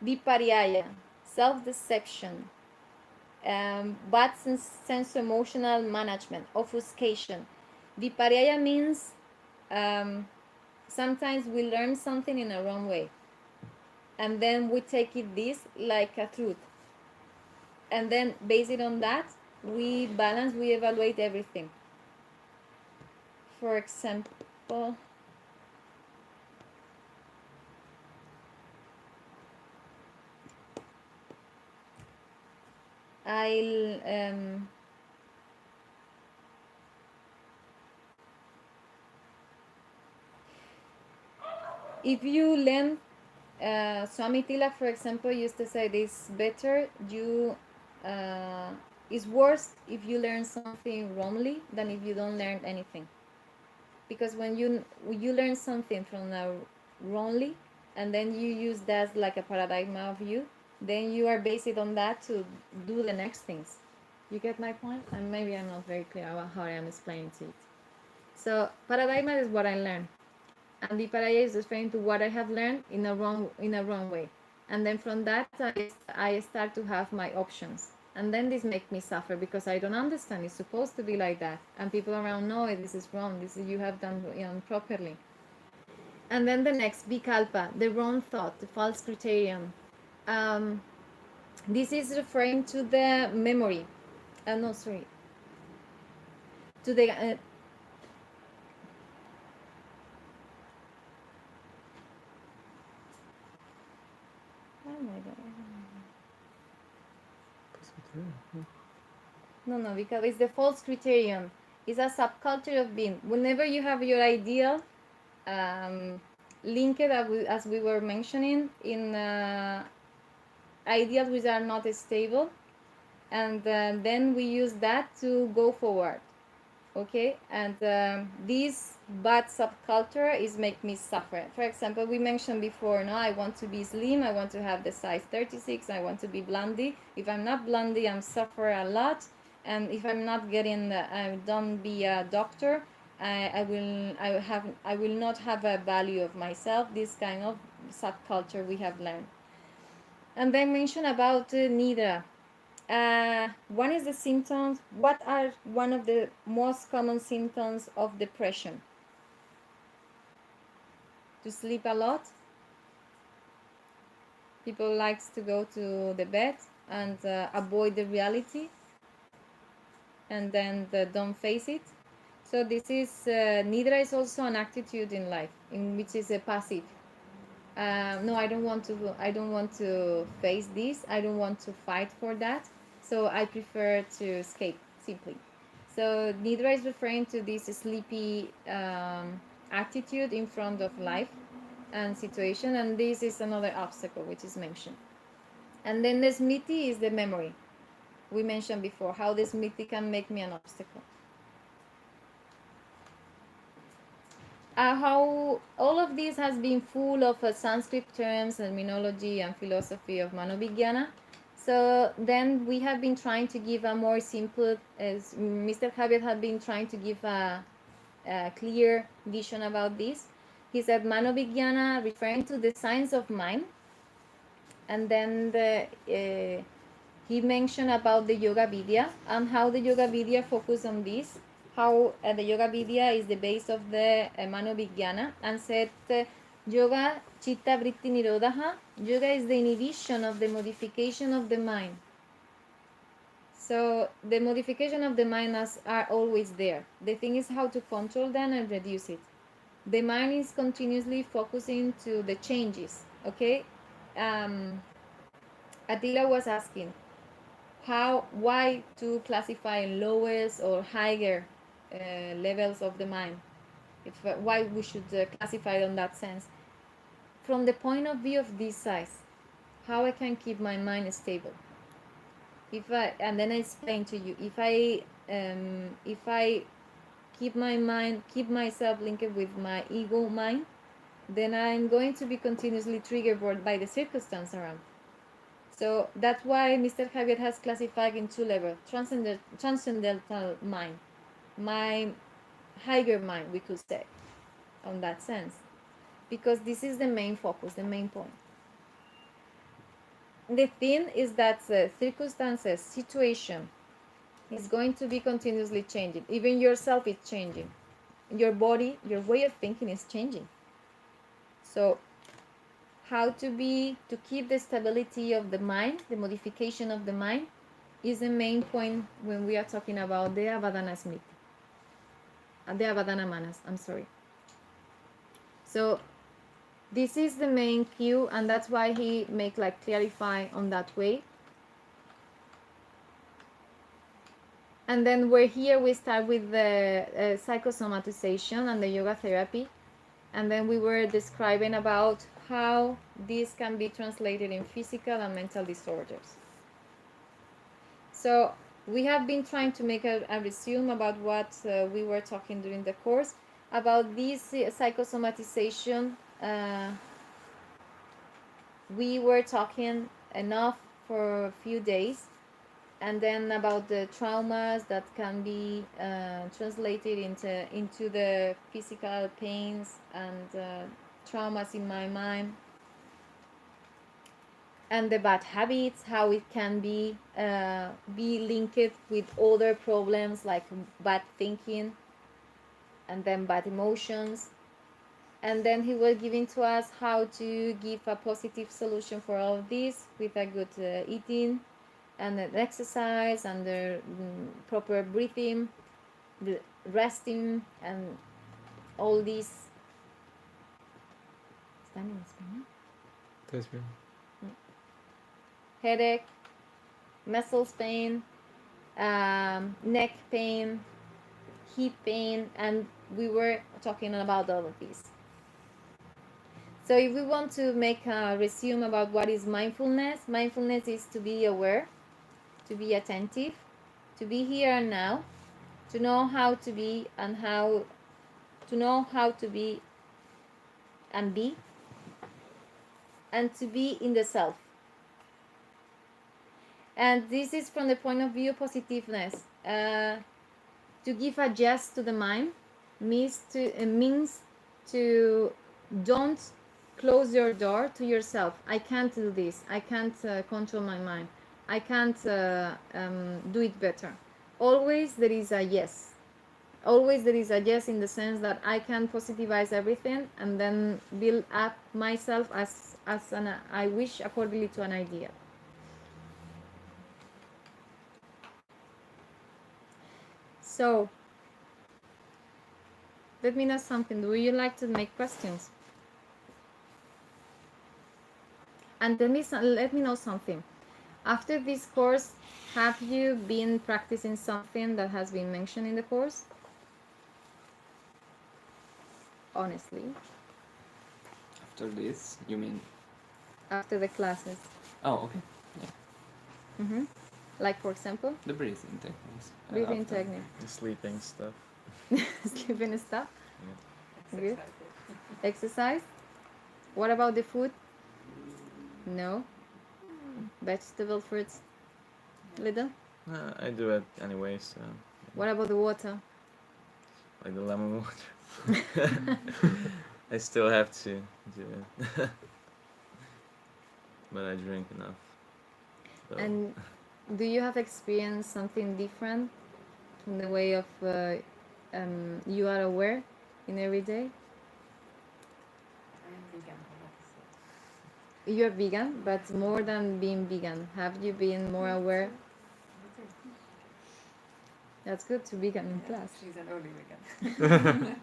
Viparyaya, self-deception, bad sense-emotional management, obfuscation. Viparyaya means sometimes we learn something in a wrong way, and then we take it this like a truth, and then based on that, we balance, we evaluate everything. For example, I'll if you learn Swami Tila, for example, used to say this better you it's worse if you learn something wrongly than if you don't learn anything, because when you learn something from wrongly and then you use that like a paradigm of you, then you are based on that to do the next things. You get my point? And maybe I'm not very clear about how I am explaining to it. So paradigm is what I learned, and viparaya is referring to what I have learned in a wrong way, and then from that I start to have my options, and then this makes me suffer because I don't understand it's supposed to be like that, and people around know this is wrong, this is you have done properly. And then the next vikalpa, the wrong thought, the false criterion. This is referring to the memory, no sorry, to the oh my god, no, because it's the false criterion. It's a subculture of being. Whenever you have your ideal linked, as we were mentioning, in ideas which are not stable, and then we use that to go forward. Okay, and this bad subculture is make me suffer. For example, we mentioned before, no, I want to be slim, I want to have the size 36, I want to be blondie. If I'm not blondie, I'm suffer a lot, and if I'm not getting I don't be a doctor, I will not have a value of myself. This kind of subculture we have learned. And then mention about nidra. One is the symptoms. What are one of the most common symptoms of depression? To sleep a lot. People likes to go to the bed and avoid the reality, and then don't face it. So this is nidra is also an attitude in life, in which is a passive. No, I don't want to face this. I don't want to fight for that. So I prefer to escape simply. So nidra is referring to this sleepy attitude in front of life and situation, and this is another obstacle which is mentioned. And then the smriti is the memory. We mentioned before how the smriti can make me an obstacle. How all of this has been full of Sanskrit terms, terminology, and philosophy of Manovigyana. So then we have been trying to give a more simple, as Mr. Javier had been trying to give a clear vision about this. He said Manovigyana referring to the science of mind, and then he mentioned about the Yoga Vidya and how the Yoga Vidya focus on this, how the Yoga Vidya is the base of the Manovigyana, and said Yoga Chitta Vritti Nirodha. Yoga is the inhibition of the modification of the mind. So the modification of the mind are always there. The thing is how to control them and reduce it. The mind is continuously focusing to the changes. Okay, Attila was asking why to classify lowest or higher levels of the mind. Why we should classify it on that sense. from the point of view of this size, how I can keep my mind stable. And then I explain to you, if I keep myself linked with my ego mind, then I'm going to be continuously triggered by the circumstance around. So that's why Mr. Javier has classified in two levels: transcendental mind, my higher mind, we could say, on that sense, because this is the main focus, the main point. The thing is that the circumstances, situation is going to be continuously changing. Even yourself is changing. Your body, your way of thinking is changing. So how to keep the stability of the mind, the modification of the mind, is the main point when we are talking about the Avadana Smith, the Avadana Manas, I'm sorry. So this is the main cue, and that's why he make like clarify on that way. And then we're here, we start with the psychosomatization and the yoga therapy. And then we were describing about how this can be translated in physical and mental disorders. So we have been trying to make a resume about what we were talking during the course. About this psychosomatization, we were talking enough for a few days. And then about the traumas that can be translated into the physical pains and traumas in my mind, and the bad habits, how it can be linked with other problems like bad thinking and then bad emotions. And then he was giving to us how to give a positive solution for all of this with a good eating and an exercise and the proper breathing, resting, and all these. Headache, muscles pain, neck pain, hip pain, and we were talking about all of these. So if we want to make a resume about what is mindfulness, mindfulness is to be aware, to be attentive, to be here and now, to know how to be and be, and to be in the self. And this is from the point of view of positiveness. To give a yes to the mind means to don't close your door to yourself. I can't do this. I can't control my mind. I can't do it better. Always there is a yes. Always there is a yes, in the sense that I can positivize everything and then build up myself as I wish, accordingly to an idea. So let me know something. Would you like to make questions? And let me know something. After this course, have you been practicing something that has been mentioned in the course? Honestly. After this, you mean? After the classes. Oh, okay. Mm-hmm. Like, for example? The breathing techniques. Breathing technique. The sleeping stuff. Sleeping stuff? Yeah. Good. Exercise? What about the food? No? Vegetable, fruits? Little? I do it anyway, so. What about the water? Like the lemon water. I still have to do it. But I drink enough. So. And do you have experienced something different in the way of you are aware in every day? I'm vegan. You're vegan, but more than being vegan, have you been more aware? That's good to vegan in class. She's an early vegan. Early vegan.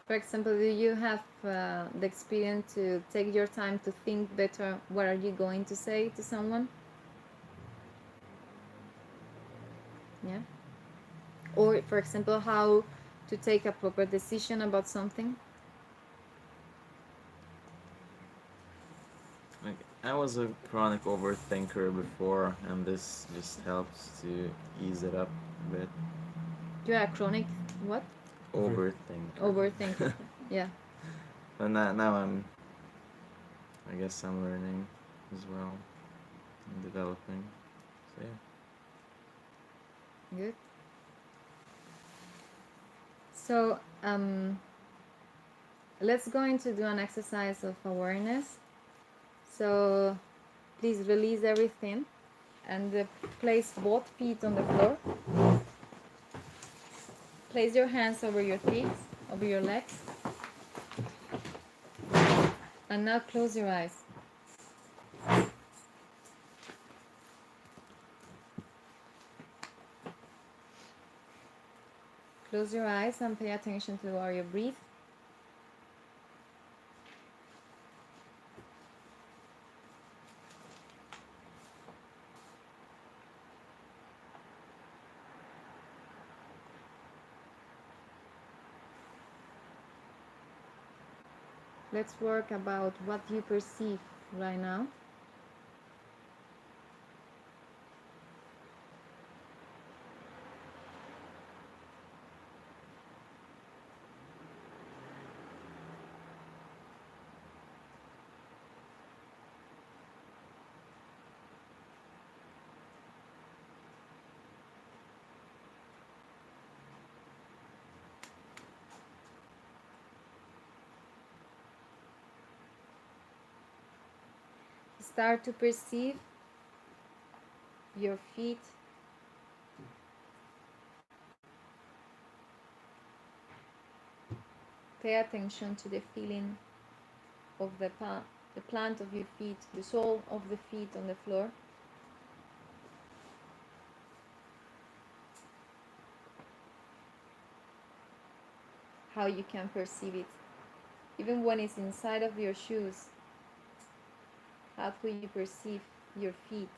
For example, do you have the experience to take your time to think better what are you going to say to someone? Yeah. Or, for example, how to take a proper decision about something? Like, I was a chronic overthinker before, and this just helps to ease it up a bit. You're a chronic what? Overthinker. Overthinker. Yeah. And I guess I'm learning as well and developing. So yeah. Good. So let's go into do an exercise of awareness. So please release everything and place both feet on the floor. Place your hands over your feet, over your legs. And now close your eyes. Close your eyes and pay attention to how you breathe. Let's work about what you perceive right now. Start to perceive your feet, pay attention to the feeling of the plant of your feet, the sole of the feet on the floor. How you can perceive it. Even when it's inside of your shoes, how do you perceive your feet?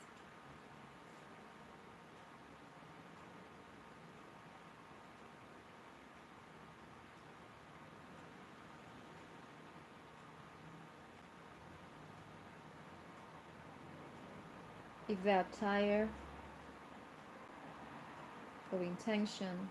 If they are tired or intention.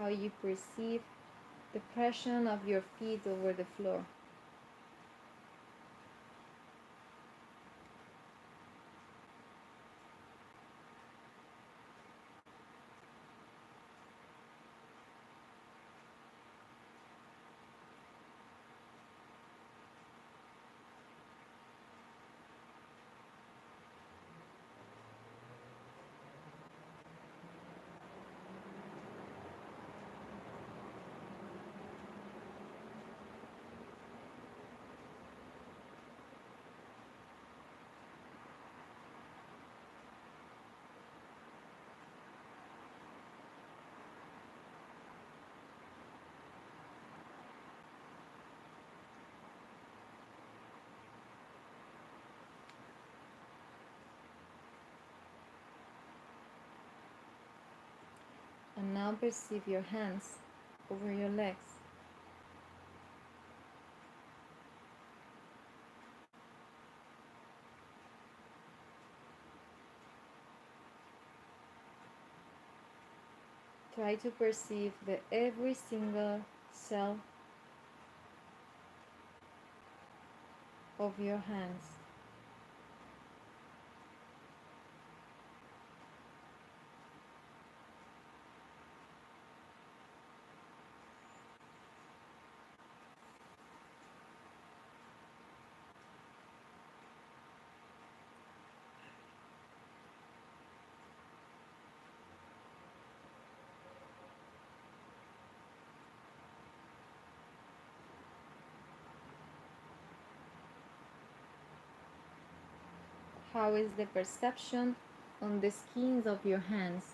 How you perceive the pressure of your feet over the floor. And now perceive your hands over your legs. Try to perceive the every single cell of your hands. How is the perception on the skins of your hands?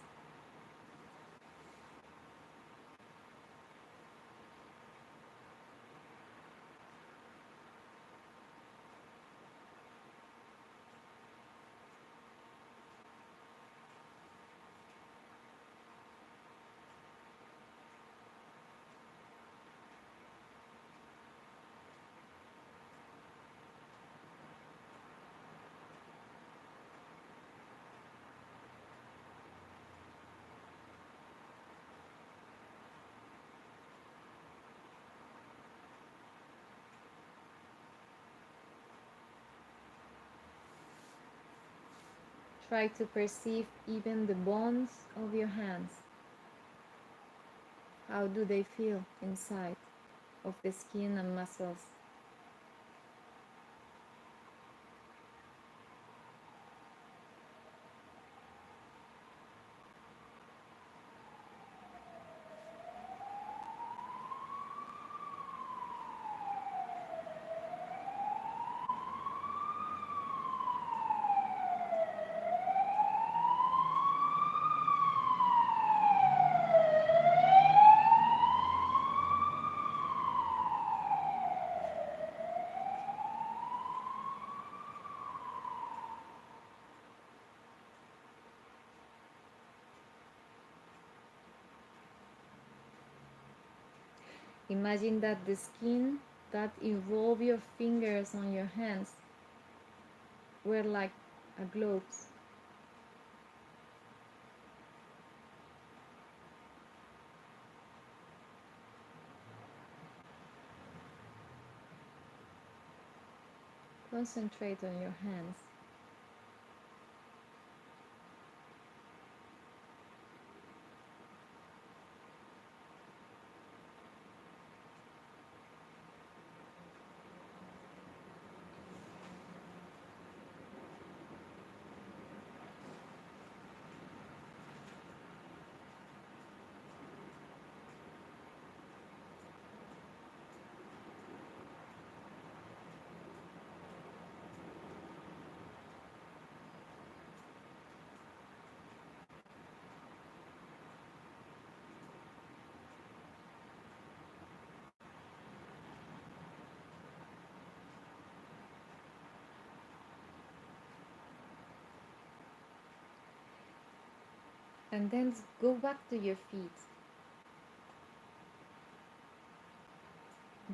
Try to perceive even the bones of your hands. How do they feel inside of the skin and muscles? Imagine that the skin that involve your fingers on your hands were like a globes. Concentrate on your hands. And then go back to your feet.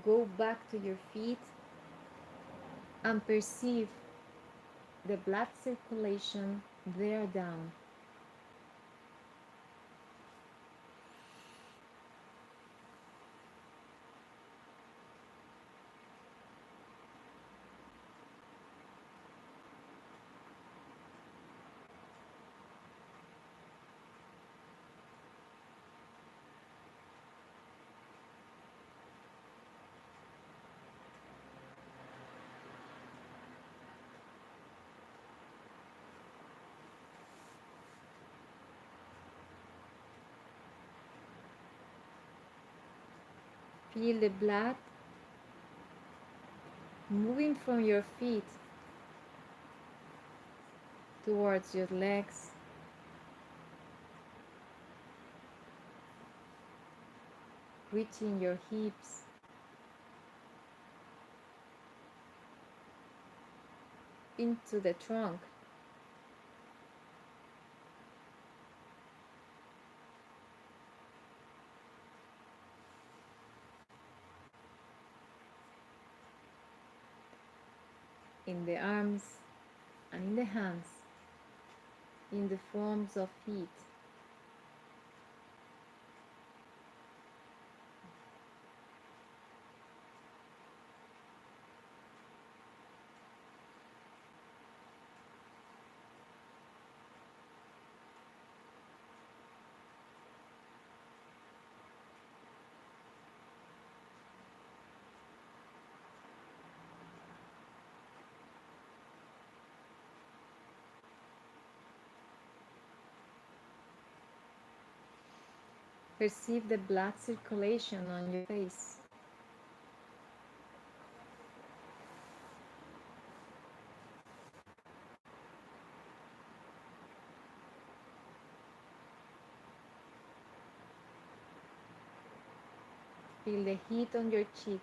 Go back to your feet and perceive the blood circulation there down. Feel the blood moving from your feet towards your legs, reaching your hips, into the trunk. In the arms and in the hands, in the forms of feet. Perceive the blood circulation on your face. Feel the heat on your cheek.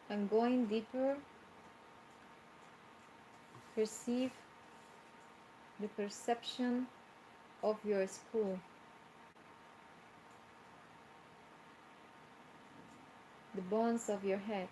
And going deeper, perceive the perception of your school, the bones of your head.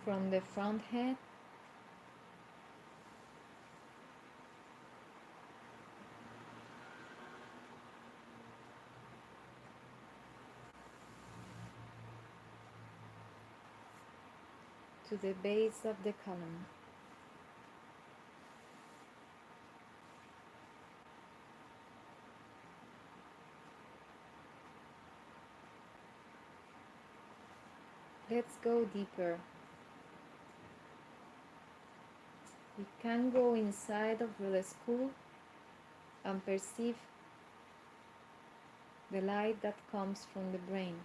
From the front head to the base of the column. Let's go deeper. We can go inside of the school and perceive the light that comes from the brain.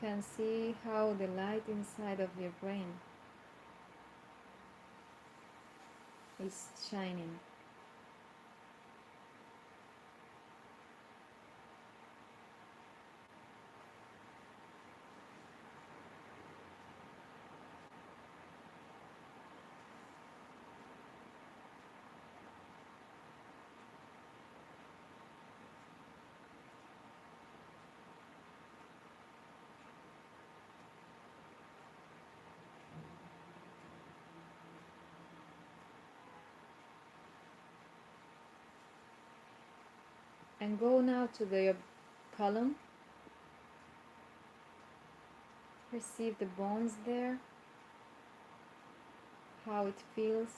You can see how the light inside of your brain is shining. And go now to the column. Perceive the bones there, how it feels.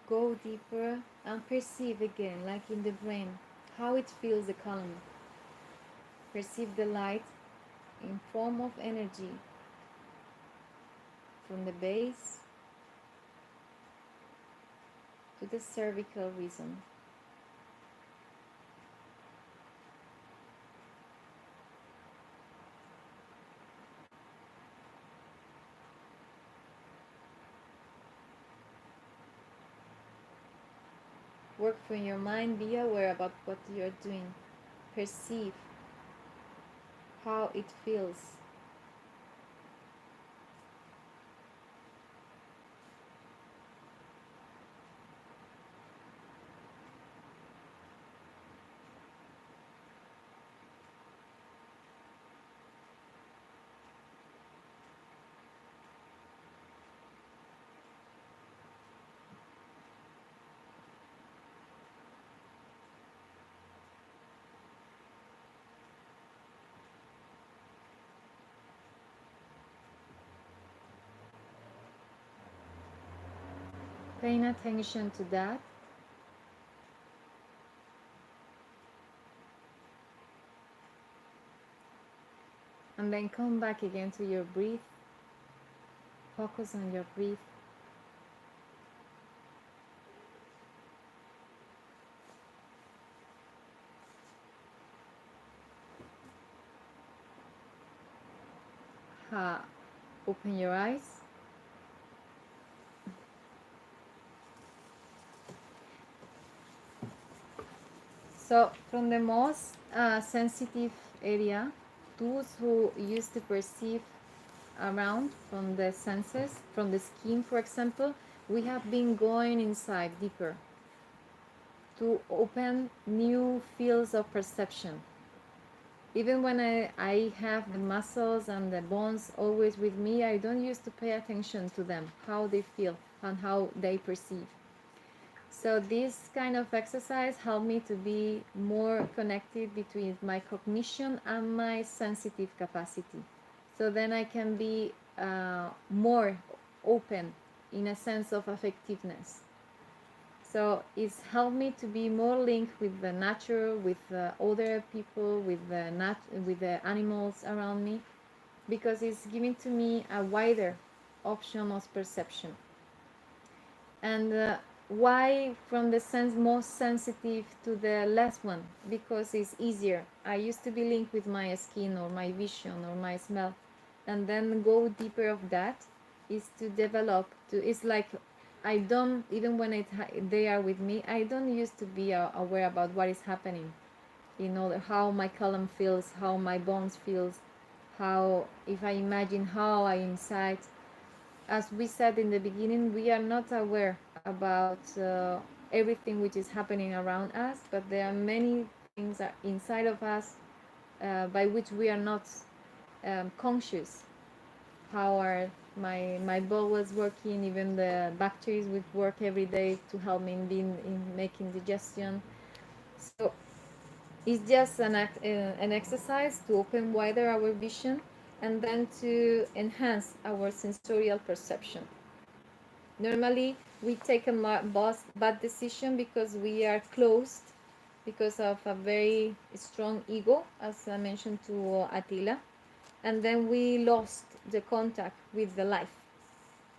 Go deeper and perceive again, like in the brain, how it feels the column. Perceive the light in form of energy from the base to the cervical region. Work from your mind, be aware about what you're doing. Perceive how it feels. Paying attention to that. And then come back again to your breath. Focus on your breath. Open your eyes. So, from the most sensitive area, those who used to perceive around from the senses, from the skin, for example, we have been going inside deeper to open new fields of perception. Even when I have the muscles and the bones always with me, I don't used to pay attention to them, how they feel and how they perceive. So this kind of exercise helped me to be more connected between my cognition and my sensitive capacity. So then I can be more open in a sense of effectiveness. So it's helped me to be more linked with the nature, with other people, with the animals around me, because it's giving to me a wider option of perception. And why from the sense most sensitive to the less one? Because it's easier. I used to be linked with my skin or my vision or my smell, and then go deeper of that is to develop to. It's like I don't, even when they are with me, I don't used to be aware about what is happening. You know, how my column feels, how my bones feels, how, if I imagine how I inside. As we said in the beginning, we are not aware about everything which is happening around us, but there are many things inside of us by which we are not conscious. How are my bowels working? Even the bacteria which work every day to help me in making digestion. So it's just an exercise to open wider our vision and then to enhance our sensorial perception. Normally, we take a bad decision because we are closed, because of a very strong ego, as I mentioned to Attila, and then we lost the contact with the life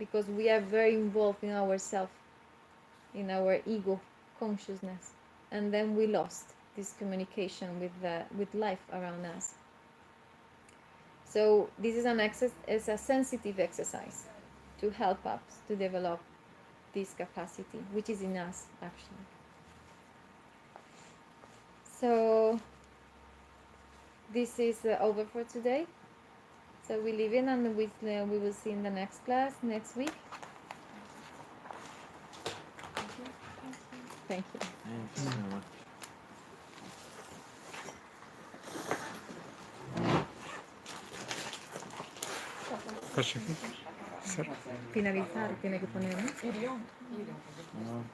because we are very involved in ourselves, in our ego consciousness, and then we lost this communication with life around us. So this is is a sensitive exercise to help us to develop this capacity, which is in us actually. So this is over for today. So we leave in and we will see in the next class next week. Thank you. Thanks so much. Finalizar, tiene que poner, ¿no? No.